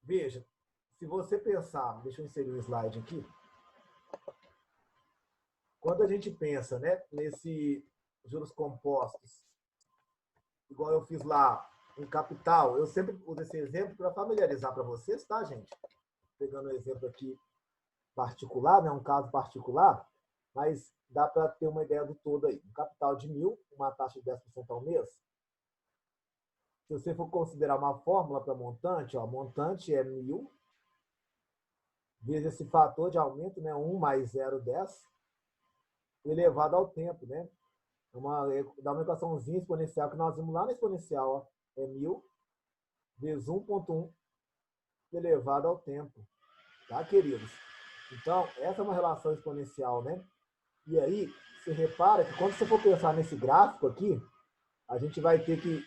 Veja, se você pensar, deixa eu inserir um slide aqui. Quando a gente pensa, né, nesse juros compostos, igual eu fiz lá em capital, eu sempre uso esse exemplo para familiarizar para vocês, tá, gente? Pegando um exemplo aqui particular, né, um caso particular, mas dá para ter uma ideia do todo aí. Um capital de 1.000, uma taxa de 10% ao mês. Se você for considerar uma fórmula para montante, ó, montante é 1.000 vezes esse fator de aumento, né, 1 mais 0,10, elevado ao tempo, né? Dá uma equaçãozinha exponencial que nós vimos lá na exponencial, ó, é 1.000 vezes 1,1 elevado ao tempo, tá, queridos? Então, essa é uma relação exponencial, né? E aí, você repara que quando você for pensar nesse gráfico aqui, a gente vai ter que...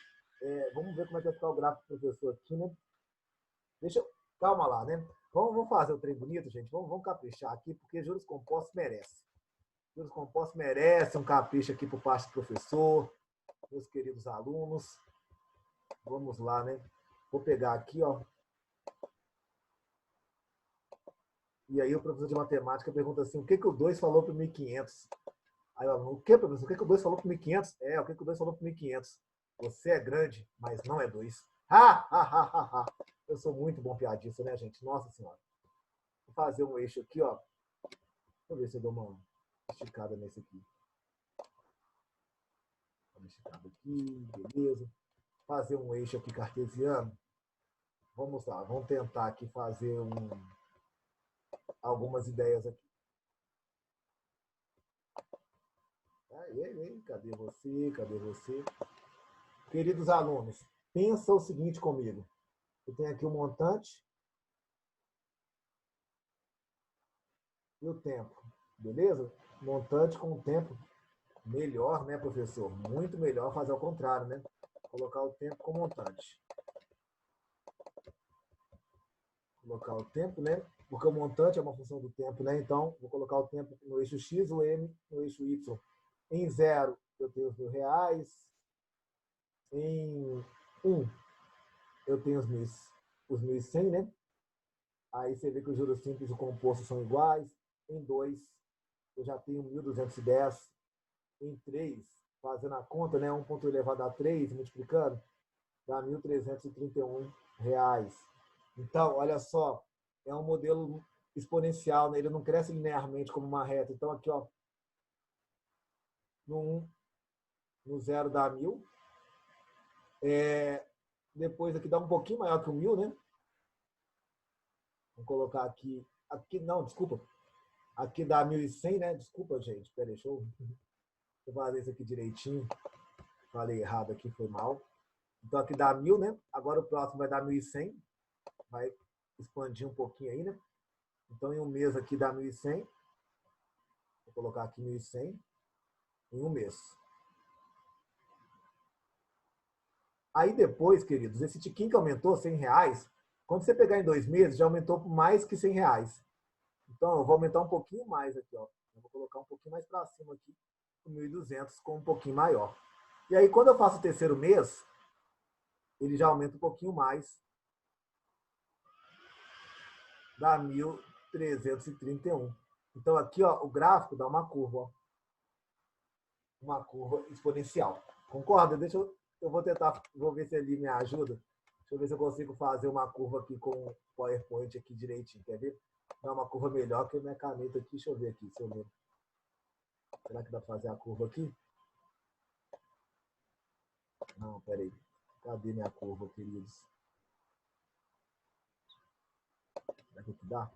vamos ver como é que vai ficar o gráfico do professor aqui, né? Calma lá, né? Vamos fazer o trem bonito, gente? Vamos caprichar aqui, porque juros compostos merece. Juros compostos merece um capricho aqui por parte do professor, meus queridos alunos. Vamos lá, né? Vou pegar aqui, ó. E aí o professor de matemática pergunta assim, o que o 2 falou para o 1.500? Aí o aluno, o que, professor? O que o 2 falou para o 1.500? O que o 2 falou para o 1.500? Você é grande, mas não é 2. Eu sou muito bom piadista, né, gente? Nossa Senhora. Vou fazer um eixo aqui, ó. Deixa eu ver se eu dou uma esticada nesse aqui. Uma esticada aqui, beleza. Fazer um eixo aqui cartesiano. Vamos lá, vamos tentar aqui fazer algumas ideias aqui. Cadê você? Cadê você? Queridos alunos, pensa o seguinte comigo. Eu tenho aqui o montante e o tempo, beleza? Montante com o tempo melhor, né, professor? Muito melhor fazer ao contrário, né? Colocar o tempo com montante. Colocar o tempo, né? Porque o montante é uma função do tempo, né? Então, vou colocar o tempo no eixo X, o M no eixo Y. Em 0, eu tenho os R$1.000. Em 1, eu tenho os 1.100, né? Aí você vê que os juros simples e o composto são iguais. Em 2, eu já tenho 1.210. Em 3, fazendo a conta, né? 1 ponto elevado a 3, multiplicando, dá R$1.331. Então, olha só, é um modelo exponencial, né? Ele não cresce linearmente como uma reta. Então, aqui, ó, no 1, no 0 dá 1.000. Depois aqui dá um pouquinho maior que o 1.000, né? Vou colocar aqui. Aqui, não, desculpa. Aqui dá 1.100, né? Desculpa, gente. Peraí, deixa eu fazer isso aqui direitinho. Falei errado aqui, foi mal. Então aqui dá 1.000, né? Agora o próximo vai dar 1.100. Vai expandir um pouquinho aí, né? Então em um mês aqui dá 1.100. Vou colocar aqui 1.100 em um mês. Aí depois, queridos, esse tiquinho que aumentou, R$100, quando você pegar em 2 meses, já aumentou mais que R$100. Então, eu vou aumentar um pouquinho mais aqui, ó. Eu vou colocar um pouquinho mais para cima aqui, 1.200 com um pouquinho maior. E aí, quando eu faço o terceiro mês, ele já aumenta um pouquinho mais, dá 1.331. Então, aqui, ó, o gráfico dá uma curva, ó. Uma curva exponencial. Concorda? Eu vou tentar, vou ver se ele me ajuda. Deixa eu ver se eu consigo fazer uma curva aqui com o PowerPoint aqui direitinho. Quer ver? Dá uma curva melhor que a minha caneta aqui. Deixa eu ver aqui. Se eu ver. Será que dá para fazer a curva aqui? Não, peraí. Cadê minha curva, queridos? Será que dá?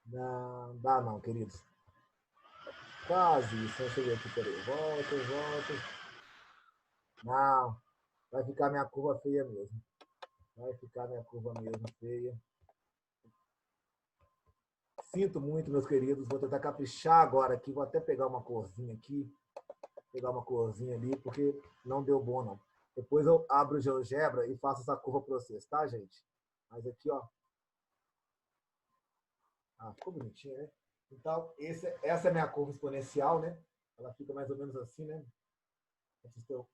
Não, dá não, queridos. Quase isso. Deixa eu ver aqui, peraí. Volta. Não, vai ficar minha curva feia mesmo. Vai ficar minha curva mesmo feia. Sinto muito, meus queridos. Vou tentar caprichar agora aqui. Vou até pegar uma corzinha aqui. Pegar uma corzinha ali, porque não deu bom, não. Depois eu abro o GeoGebra e faço essa curva para vocês, tá, gente? Mas aqui, ó. Ah, ficou bonitinho, né? Então, essa é a minha curva exponencial, né? Ela fica mais ou menos assim, né?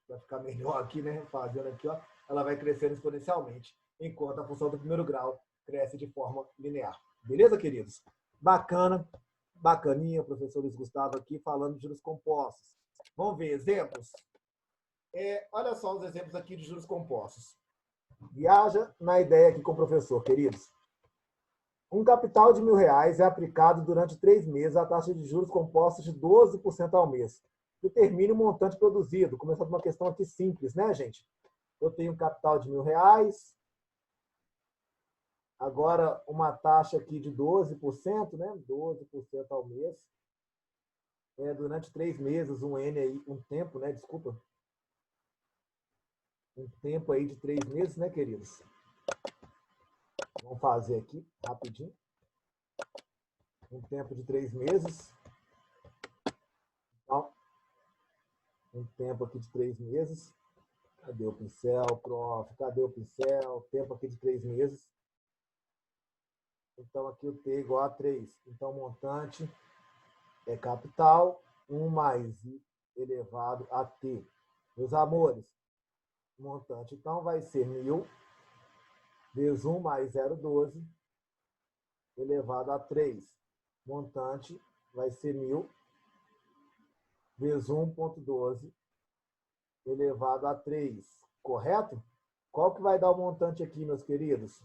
Vai ficar melhor aqui, né? Fazendo aqui, ó. Ela vai crescendo exponencialmente, enquanto a função do primeiro grau cresce de forma linear. Beleza, queridos? Bacana, bacaninha, professor Luiz Gustavo aqui falando de juros compostos. Vamos ver exemplos? Olha só os exemplos aqui de juros compostos. Viaja na ideia aqui com o professor, queridos. Um capital de R$ 1.000 é aplicado durante 3 meses à taxa de juros compostos de 12% ao mês. Determine o montante produzido. Começando uma questão aqui simples, né, gente? Eu tenho um capital de R$ 1.000, agora uma taxa aqui de 12%, né? 12% ao mês. Durante 3 meses, um tempo, né? Desculpa. Um tempo aí de 3 meses, né, queridos? Vamos fazer aqui, rapidinho. Um tempo de 3 meses. Então, um tempo aqui de 3 meses. Cadê o pincel, prof? Cadê o pincel? Tempo aqui de 3 meses. Então, aqui o T é igual a 3. Então, montante é capital, 1 mais I elevado a T. Meus amores, montante, então, vai ser 1.000 vezes 1 mais 0,12 elevado a 3. Montante vai ser 1.000 vezes 1,12 elevado a 3. Correto? Qual que vai dar o montante aqui, meus queridos?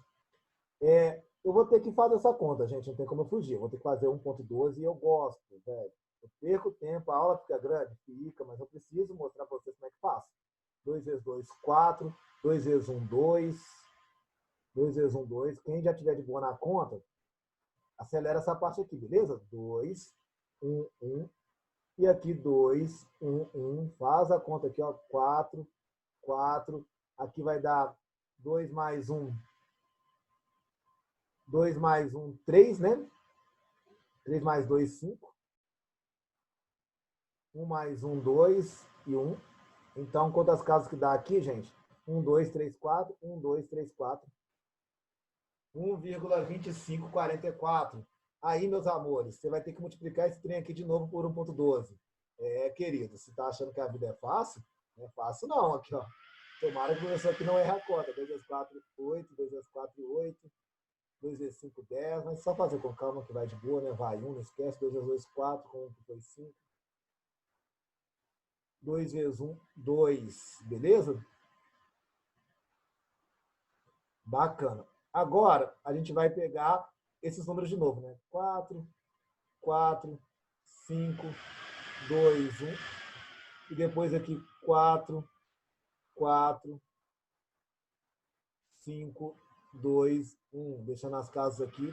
Eu vou ter que fazer essa conta, gente. Não tem como eu fugir. Eu vou ter que fazer 1,12 e eu gosto, velho. Eu perco tempo, a aula fica grande? Fica, mas eu preciso mostrar para vocês como é que faço. 2 vezes 2, 4. 2 vezes 1, 2. 2 vezes 1, 2. Quem já tiver de boa na conta, acelera essa parte aqui, beleza? 2, 1, 1. E aqui 2, 1, 1. Faz a conta aqui, ó. 4, 4. Aqui vai dar 2 mais 1. 2 mais 1, 3, né? 3 mais 2, 5. 1 mais 1, 2 e 1. Então, quantas casas que dá aqui, gente? 1, 2, 3, 4. 1, 2, 3, 4. 1,2544. Aí, meus amores, você vai ter que multiplicar esse trem aqui de novo por 1,12. Querido, você está achando que a vida é fácil? Não é fácil, não. Aqui, ó. Tomara que o professor aqui não erre a conta. 2 vezes 4, 8. 2 vezes 4, 8. 2 vezes 5, 10. Mas só fazer com calma que vai de boa, né? Vai 1, não esquece. 2 vezes 2, 4. Com 1 que foi 5. 2 vezes 1, 2. Beleza? Bacana. Agora, a gente vai pegar esses números de novo, né? 4, 4, 5, 2, 1. E depois aqui 4, 4, 5, 2, 1. Deixando as casas aqui.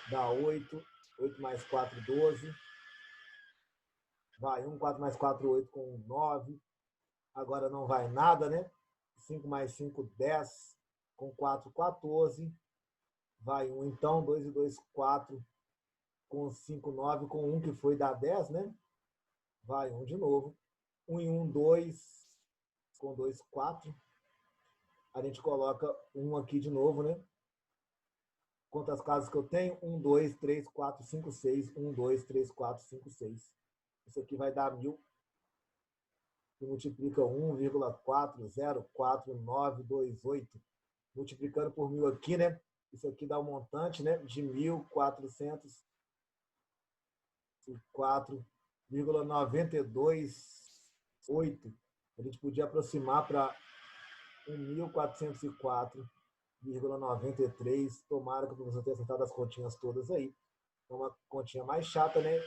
Dá 8. 8 mais 4, 12. Vai 1, 4 mais 4, 8 com 9. Agora não vai nada, né? 5 mais 5, 10. Com 4, 14. Vai 1, então. 2 e 2, 4. Com 5, 9. Com 1 que foi dar 10, né? Vai 1 de novo. 1 e 1, 2. Com 2, 4. A gente coloca 1 aqui de novo, né? Quantas casas que eu tenho? 1, 2, 3, 4, 5, 6. 1, 2, 3, 4, 5, 6. Isso aqui vai dar 1.000. Que multiplica 1,404928. Multiplicando por 1.000 aqui, né? Isso aqui dá um montante, né? De 1.404,928. A gente podia aproximar para 1.404,93. Tomara que o professor tenha acertado as continhas todas aí. É uma continha mais chata, né?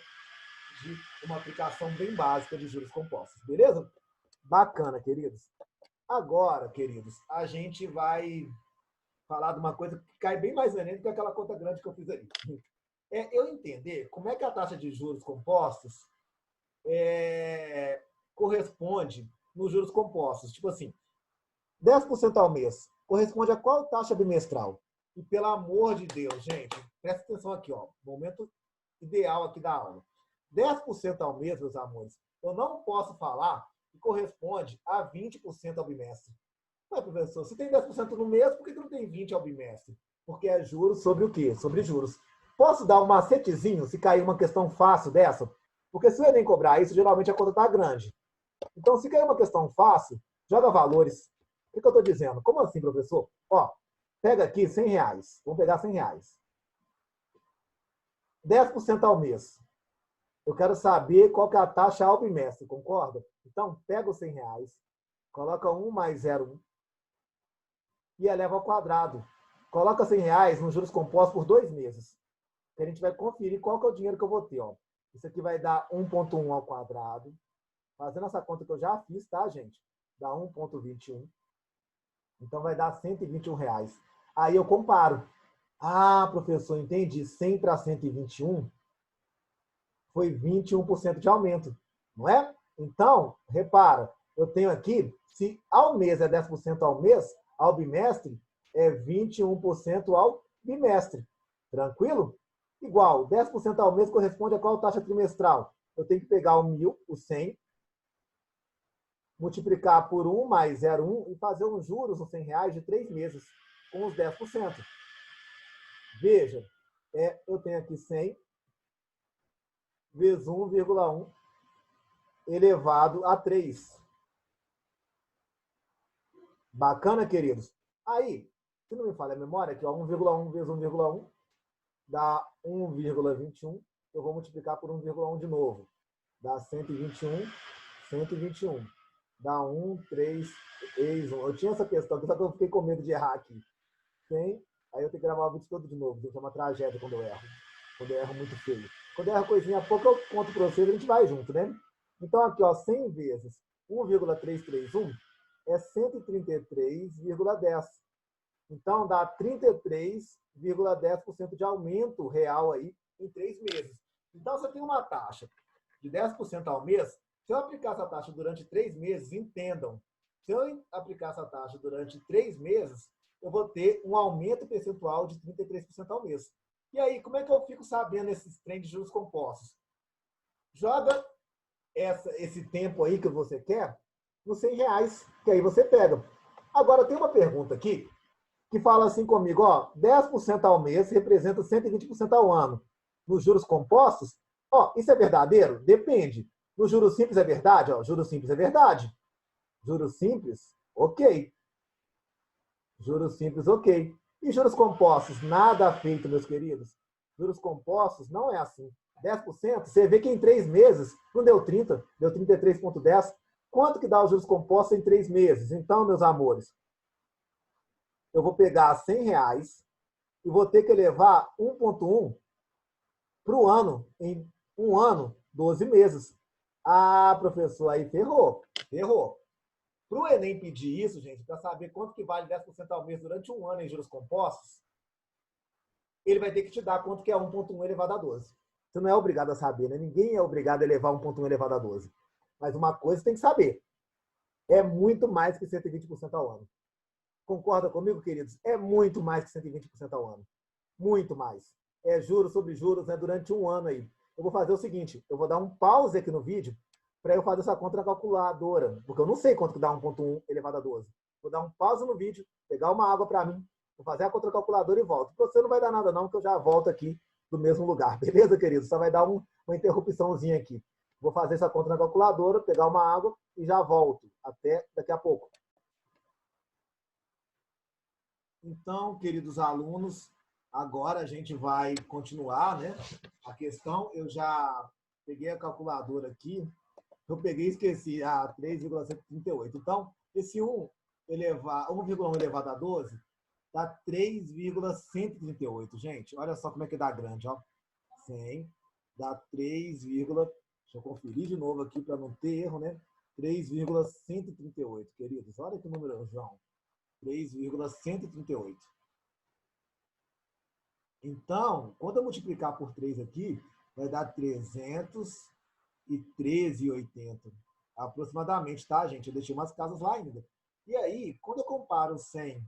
De uma aplicação bem básica de juros compostos. Beleza? Bacana, queridos. Agora, queridos, a gente vai falar de uma coisa que cai bem mais no Enem do que aquela conta grande que eu fiz ali. Eu entender como é que a taxa de juros compostos corresponde nos juros compostos. Tipo assim, 10% ao mês corresponde a qual taxa bimestral? E pelo amor de Deus, gente, presta atenção aqui, ó, momento ideal aqui da aula. 10% ao mês, meus amores, eu não posso falar que corresponde a 20% ao bimestre. Ué, professor, se tem 10% no mês, por que não tem 20% ao bimestre? Porque é juros sobre o quê? Sobre juros. Posso dar um macetezinho se cair uma questão fácil dessa? Porque se o Enem cobrar isso, geralmente a conta está grande. Então, se cair uma questão fácil, joga valores. O que eu estou dizendo? Como assim, professor? Ó, pega aqui R$100. Vamos pegar R$100. 10% ao mês. Eu quero saber qual que é a taxa ao bimestre, concorda? Então, pega os R$100, coloca 1 mais 0,1 e eleva ao quadrado. Coloca R$100 nos juros compostos por 2 meses. Que a gente vai conferir qual que é o dinheiro que eu vou ter. Ó. Isso aqui vai dar 1,1 ao quadrado. Fazendo essa conta que eu já fiz, tá, gente? Dá 1,21. Então, vai dar R$121. Aí eu comparo. Ah, professor, entendi. 100 para 121 foi 21% de aumento, não é? Então, repara, eu tenho aqui, se ao mês é 10% ao mês, ao bimestre, é 21% ao bimestre. Tranquilo? Igual, 10% ao mês corresponde a qual taxa trimestral? Eu tenho que pegar o 1.000, o 100, multiplicar por 1 mais 0,1 e fazer uns juros nos R$100 de 3 meses, com os 10%. Veja, eu tenho aqui 100 vezes 1,1 elevado a 3. Bacana, queridos? Aí, se não me falha a memória, aqui, ó, 1,1 vezes 1,1 dá 1,21. Eu vou multiplicar por 1,1 de novo. Dá 121, 121. Dá 1, 3, 3, 1. Eu tinha essa questão aqui, só que eu fiquei com medo de errar aqui. 100, aí eu tenho que gravar o vídeo todo de novo. Gente, é uma tragédia quando eu erro. Quando eu erro muito feio. Quando eu erro coisinha pouco, eu conto para vocês e a gente vai junto, né? Então, aqui, ó, 100 vezes 1,331 é 133,10. Então, dá 33,10% de aumento real aí em 3 meses. Então, você tem uma taxa de 10% ao mês. Se eu aplicar essa taxa durante 3 meses, entendam, se eu aplicar essa taxa durante 3 meses, eu vou ter um aumento percentual de 33% ao mês. E aí, como é que eu fico sabendo esses trem de juros compostos? Joga esse tempo aí que você quer nos R$100, que aí você pega. Agora, tem uma pergunta aqui que fala assim comigo, ó, 10% ao mês representa 120% ao ano. Nos juros compostos, ó, isso é verdadeiro? Depende. No juros simples é verdade? Ó, juros simples é verdade. Juros simples, ok. Juros simples, ok. E juros compostos? Nada feito, meus queridos. Juros compostos não é assim. 10%, você vê que em 3 meses não deu 30, deu 33,10. Quanto que dá os juros compostos em 3 meses? Então, meus amores, eu vou pegar R$100 e vou ter que levar 1,1 para o ano, em um ano, 12 meses. Ah, professor, aí ferrou, ferrou. Para o Enem pedir isso, gente, para saber quanto que vale 10% ao mês durante um ano em juros compostos, ele vai ter que te dar quanto que é 1,1 elevado a 12. Você não é obrigado a saber, né? Ninguém é obrigado a elevar 1,1 elevado a 12. Mas uma coisa você tem que saber. É muito mais que 120% ao ano. Concorda comigo, queridos? É muito mais que 120% ao ano. Muito mais. É juros sobre juros, né? Durante um ano aí. Eu vou fazer o seguinte, eu vou dar um pause aqui no vídeo para eu fazer essa conta na calculadora, porque eu não sei quanto que dá 1,1 elevado a 12. Vou dar um pause no vídeo, pegar uma água para mim, vou fazer a conta na calculadora e volto. Para você não vai dar nada não, que eu já volto aqui do mesmo lugar. Beleza, querido? Só vai dar uma interrupçãozinha aqui. Vou fazer essa conta na calculadora, pegar uma água e já volto. Até daqui a pouco. Então, queridos alunos, agora a gente vai continuar, né? A questão, eu já peguei a calculadora aqui, eu peguei e esqueci, 3,138. Então, esse 1,1 elevado a 12 dá 3,138, gente. Olha só como é que dá grande, ó. 100 dá 3, deixa eu conferir de novo aqui para não ter erro, né? 3,138, queridos. Olha que número, João. 3,138. Então, quando eu multiplicar por 3 aqui, vai dar 313,80. Aproximadamente, tá, gente? Eu deixei umas casas lá ainda. E aí, quando eu comparo 100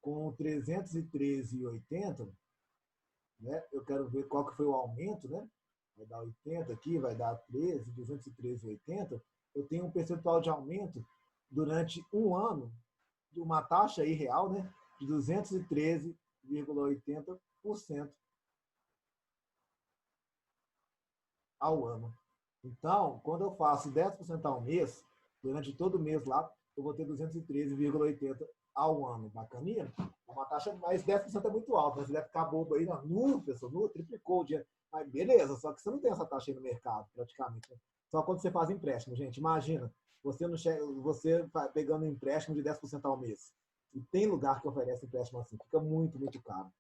com 313,80, né? Eu quero ver qual que foi o aumento, né? Vai dar 80 aqui, vai dar 13, 213,80. Eu tenho um percentual de aumento durante um ano de uma taxa aí real, né, de 213,80%. ao ano. Então, quando eu faço 10% ao mês, durante todo o mês lá, eu vou ter 213,80 ao ano. Bacaninha? É uma taxa, mas 10% é muito alto, né? Você deve ficar bobo aí, não, pessoal, triplicou o dinheiro. Mas beleza, só que você não tem essa taxa aí no mercado, praticamente. Né? Só quando você faz empréstimo, gente. Imagina, você, não chega, você pegando um empréstimo de 10% ao mês. E tem lugar que oferece empréstimo assim, fica muito, muito caro.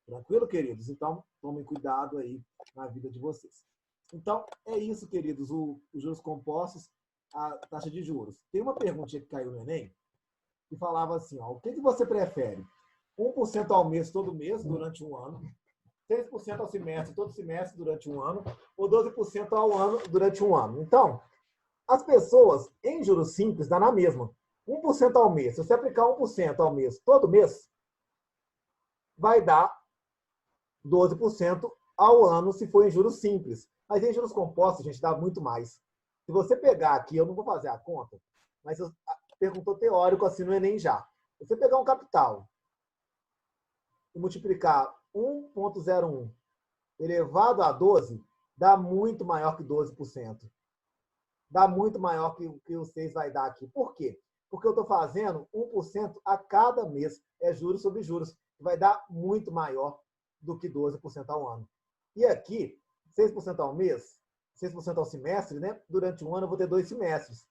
Tranquilo, queridos? Então, tomem cuidado aí na vida de vocês. Então, é isso, queridos, os juros compostos, a taxa de juros. Tem uma perguntinha que caiu no Enem, que falava assim, ó, o que você prefere? 1% ao mês, todo mês, durante um ano, 6% ao semestre, todo semestre, durante um ano, ou 12% ao ano, durante um ano. Então, as pessoas, em juros simples, dá na mesma. 1% ao mês. Se você aplicar 1% ao mês, todo mês, vai dar 12% ao ano se for em juros simples. Mas em juros compostos, gente, dá muito mais. Se você pegar aqui, eu não vou fazer a conta, mas perguntou teórico assim no Enem já. Se você pegar um capital e multiplicar 1,01 elevado a 12, dá muito maior que 12%. Dá muito maior que o 6 vai dar aqui. Por quê? Porque eu estou fazendo 1% a cada mês. É juros sobre juros. Que vai dar muito maior do que 12% ao ano. E aqui, 6% ao mês, 6% ao semestre, né? Durante um ano eu vou ter 2 semestres.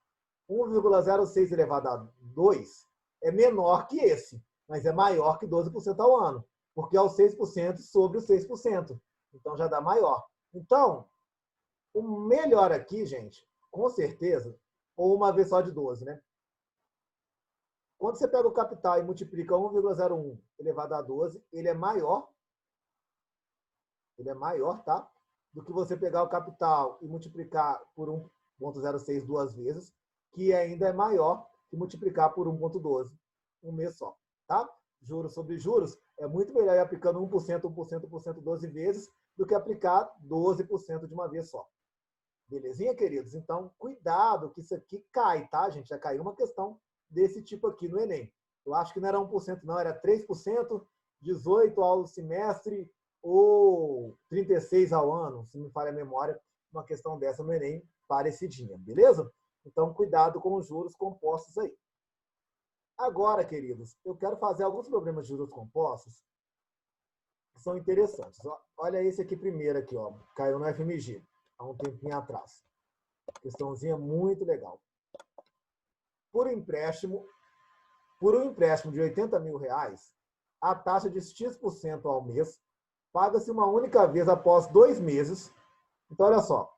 1,06 elevado a 2 é menor que esse, mas é maior que 12% ao ano, porque é o 6% sobre os 6%. Então já dá maior. Então, o melhor aqui, gente, com certeza, ou uma vez só de 12, né? Quando você pega o capital e multiplica 1,01 elevado a 12, ele é maior, tá? Do que você pegar o capital e multiplicar por 1,06 duas vezes, que ainda é maior que multiplicar por 1,12, um mês só, tá? Juros sobre juros, é muito melhor ir aplicando 1%, 1%, 1%, 12 vezes, do que aplicar 12% de uma vez só. Belezinha, queridos? Então, cuidado que isso aqui cai, tá, gente? Já caiu uma questão desse tipo aqui no Enem. Eu acho que não era 1%, não, era 3%, 18% ao semestre ou 36% ao ano, se me falha a memória, uma questão dessa no Enem, parecidinha, beleza? Então, cuidado com os juros compostos aí. Agora, queridos, eu quero fazer alguns problemas de juros compostos que são interessantes. Olha esse aqui primeiro, aqui, ó, caiu no FMG, há um tempinho atrás. Questãozinha muito legal. Por um empréstimo de 80 mil reais, a taxa de X% ao mês paga-se uma única vez após 2 meses. Então, olha só.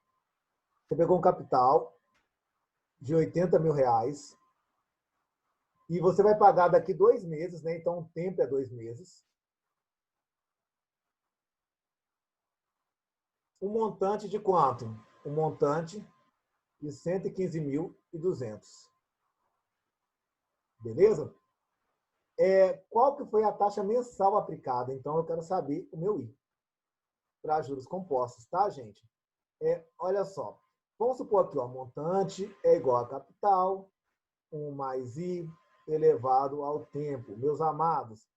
Você pegou um capital de 80 mil reais e você vai pagar daqui 2 meses, né? Então, o tempo é 2 meses. Um montante de quanto? Um montante de 115.200. Beleza? Qual que foi a taxa mensal aplicada? Então, eu quero saber o meu I para juros compostos, tá, gente? Olha só. Vamos supor aqui, ó, montante é igual a capital, 1 mais I elevado ao tempo. Meus amados,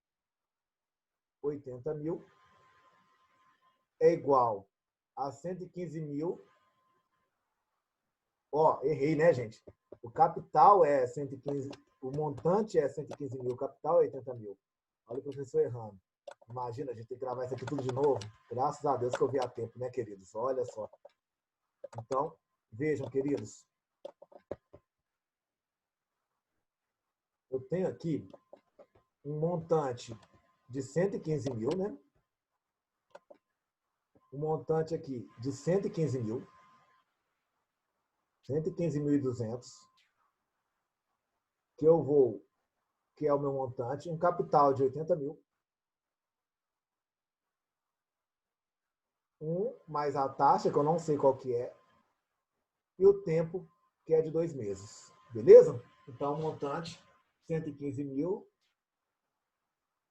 80 mil é igual a 115 mil. Ó, errei, né, gente? O capital é 115, o montante é 115 mil, o capital é 80 mil. Olha o professor errando. Imagina, a gente tem que gravar isso aqui tudo de novo. Graças a Deus que eu vi a tempo, né, queridos? Olha só. Então, vejam, queridos. Eu tenho aqui um montante de 115 mil, né? Um montante aqui de 115 mil. 115.200. Que é o meu montante. Um capital de 80 mil. Mais a taxa, que eu não sei qual que é. E o tempo, que é de 2 meses. Beleza? Então, o montante, 115 mil.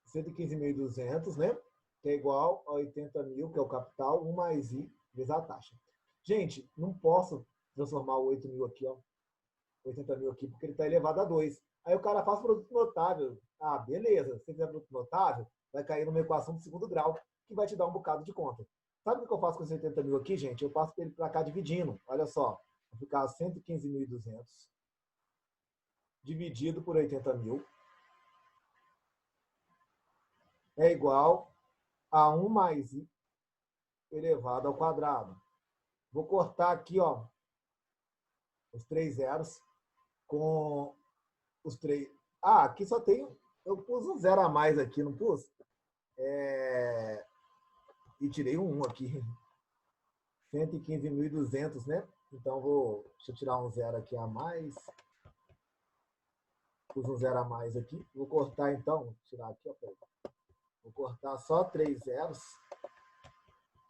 115.200, né? Que é igual a 80 mil, que é o capital, 1 mais I, vezes a taxa. Gente, não posso transformar o 8 mil aqui, ó. 80 mil aqui, porque ele está elevado a 2. Aí o cara faz produto notável. Ah, beleza. Se você fizer produto notável, vai cair numa equação de segundo grau, que vai te dar um bocado de conta. Sabe o que eu faço com esses 80 mil aqui, gente? Eu passo ele para cá dividindo. Olha só. Vai ficar 115.200 dividido por 80 mil é igual a 1 mais I elevado ao quadrado. Vou cortar aqui, ó, os 3 zeros com os 3. Ah, aqui só tem. Eu pus um zero a mais aqui, não pus? E tirei um 1 aqui. 115.200, né? Então, deixa eu tirar um zero aqui a mais. Pus um zero a mais aqui. Vou cortar, então. Vou tirar aqui, ó. Vou cortar só 3 zeros.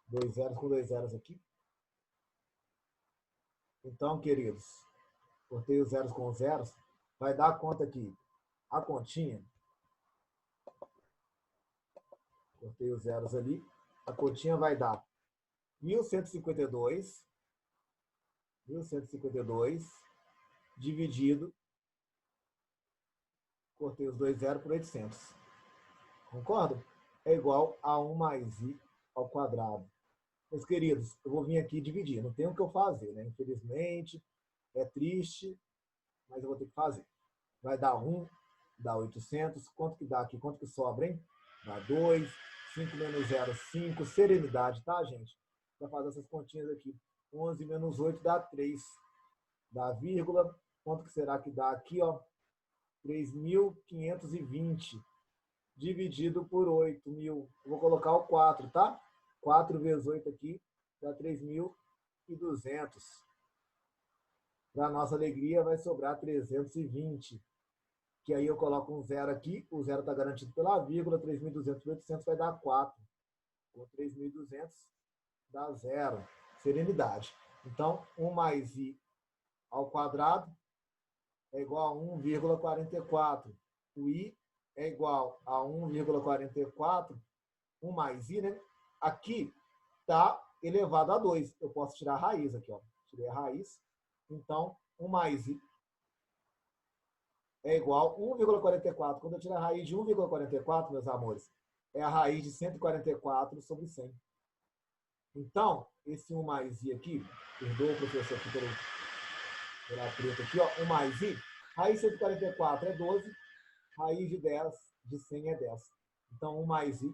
2 zeros com 2 zeros aqui. Então, queridos, cortei os zeros com os zeros. Vai dar conta aqui. A continha. Cortei os zeros ali. A continha vai dar 1.152 dividido, cortei os 2 zeros por 800. Concorda? É igual a 1 mais I ao quadrado. Meus queridos, eu vou vir aqui dividir. Não tem o que eu fazer, né? Infelizmente, é triste, mas eu vou ter que fazer. Vai dar 1, dá 800. Quanto que dá aqui? Quanto que sobra, hein? Dá 2. 5 menos 0, 5. Serenidade, tá, gente? Para fazer essas continhas aqui. 11 menos 8 dá 3. Dá vírgula. Quanto que será que dá aqui, ó? 3.520 dividido por 8.000. Eu vou colocar o 4, tá? 4 vezes 8 aqui dá 3.200. Para nossa alegria vai sobrar 320. Que aí eu coloco um zero aqui. O zero está garantido pela vírgula. 3.200 por 800 vai dar 4. Com 3.200 dá 0. Serenidade. Então, 1 mais I ao quadrado é igual a 1,44. O I é igual a 1,44. 1 mais I, né? Aqui está elevado a 2. Eu posso tirar a raiz aqui, ó. Tirei a raiz. Então, 1 mais I é igual a 1,44. Quando eu tiro a raiz de 1,44, meus amores, é a raiz de 144 sobre 100. Então, esse 1 mais I aqui, perdoa o professor aqui pela treta aqui, ó, 1 mais I, raiz de 144 é 12, raiz de 10 de 100 é 10. Então, 1 mais I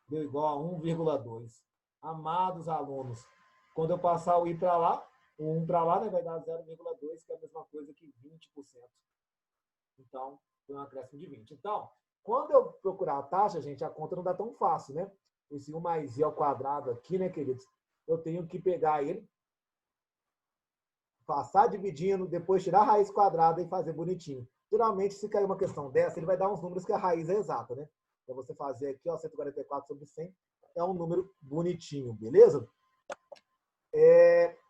deu igual a 1,2. Amados alunos, quando eu passar o I para lá, o 1 para lá, né, vai dar 0,2, que é a mesma coisa que 20%. Então, foi um acréscimo de 20. Então, quando eu procurar a taxa, gente, a conta não dá tão fácil, né? Esse 1 mais I ao quadrado aqui, né, queridos? Eu tenho que pegar ele, passar dividindo, depois tirar a raiz quadrada e fazer bonitinho. Geralmente, se cair uma questão dessa, ele vai dar uns números que a raiz é exata, né? Para você fazer aqui, ó, 144 sobre 100, é um número bonitinho, beleza?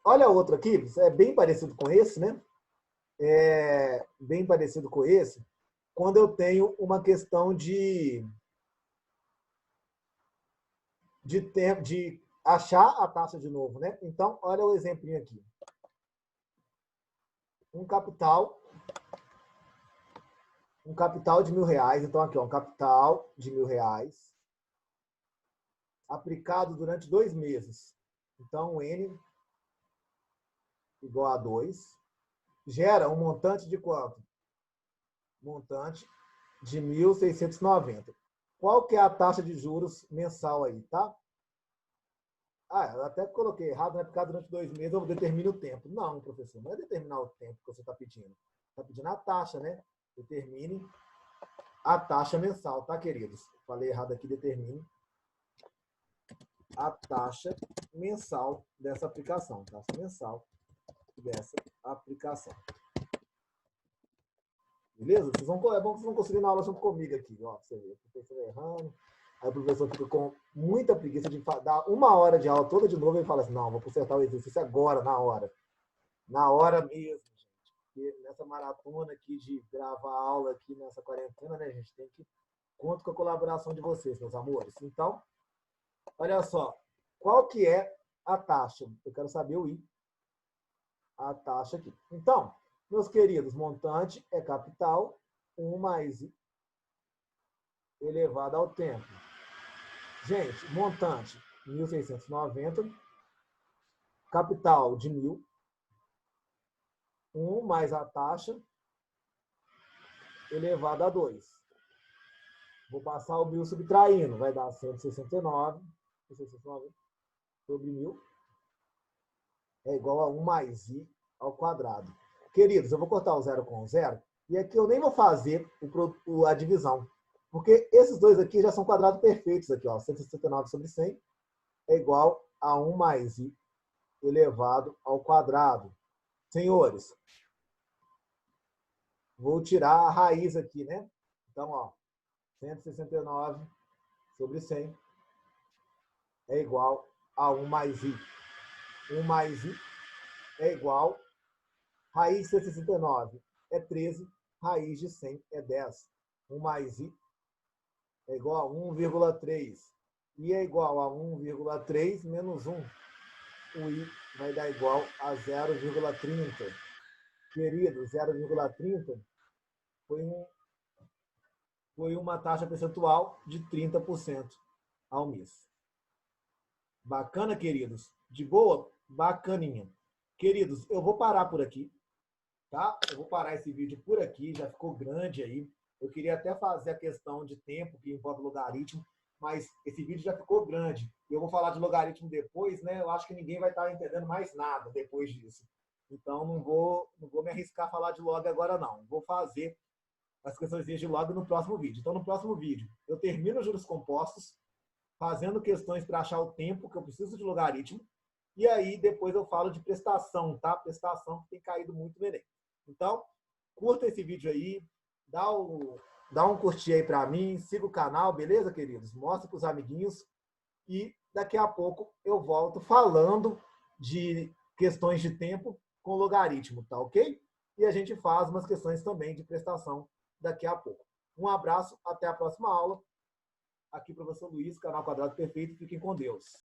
Olha outro aqui, é bem parecido com esse, né? Bem parecido com esse, quando eu tenho uma questão de achar a taxa de novo, né? Então, olha o exemplinho aqui. Um capital de R$1.000. Então, aqui, ó, um capital de R$1.000 aplicado durante 2 meses. Então, N igual a 2 gera um montante de quanto? Montante de 1.690. Qual que é a taxa de juros mensal aí, tá? Eu até coloquei errado, né? Porque durante 2 meses eu determino o tempo. Não, professor, não é determinar o tempo que você está pedindo. Está pedindo a taxa, né? Determine a taxa mensal, tá, queridos? Falei errado aqui, determine a taxa mensal dessa aplicação. Taxa mensal dessa aplicação. Beleza? É bom que vocês vão conseguir na aula junto comigo aqui. Ó, você vê, o professor errando. Aí o professor fica com muita preguiça de dar 1 hora de aula toda de novo e fala assim, não, vou consertar o exercício agora, na hora. Na hora mesmo, gente. Porque nessa maratona aqui de gravar aula aqui nessa quarentena, né, a gente tem que conto com a colaboração de vocês, meus amores. Então, olha só. Qual que é a taxa? Eu quero saber o I. A taxa aqui. Então, meus queridos, montante é capital, 1 mais I elevado ao tempo. Gente, montante 1.690. Capital de 1.000. 1 mais a taxa elevado a 2. Vou passar o 1.000 subtraindo. Vai dar 169 sobre 1.000 é igual a 1 mais i ao quadrado. Queridos, eu vou cortar o zero com o zero. E aqui eu nem vou fazer a divisão. Porque esses dois aqui já são quadrados perfeitos. Aqui, ó, 169 sobre 100 é igual a 1 mais i elevado ao quadrado. Senhores, vou tirar a raiz aqui, né? Então, ó, 169 sobre 100 é igual a 1 mais i. 1 mais i é igual, raiz de 169 é 13, raiz de 100 é 10. 1 mais i é igual a 1,3. I é igual a 1,3 menos 1. O i vai dar igual a 0,30. Querido, 0,30 foi uma taxa percentual de 30% ao mês. Bacana, queridos? De boa? Bacaninha. Queridos, eu vou parar por aqui, tá? Eu vou parar esse vídeo por aqui, já ficou grande aí. Eu queria até fazer a questão de tempo que envolve logaritmo, mas esse vídeo já ficou grande. Eu vou falar de logaritmo depois, né? Eu acho que ninguém vai estar entendendo mais nada depois disso. Então, não vou me arriscar a falar de log agora, não. Vou fazer as questões de log no próximo vídeo. Então, no próximo vídeo, eu termino os juros compostos, fazendo questões para achar o tempo que eu preciso de logaritmo, e aí depois eu falo de prestação, tá? Prestação que tem caído muito no Enem. Então, curta esse vídeo aí, dá um curtir aí para mim, siga o canal, beleza, queridos? Mostra para os amiguinhos e daqui a pouco eu volto falando de questões de tempo com logaritmo, tá ok? E a gente faz umas questões também de prestação daqui a pouco. Um abraço, até a próxima aula. Aqui, professor Luiz, canal Quadrado Perfeito. Fiquem com Deus.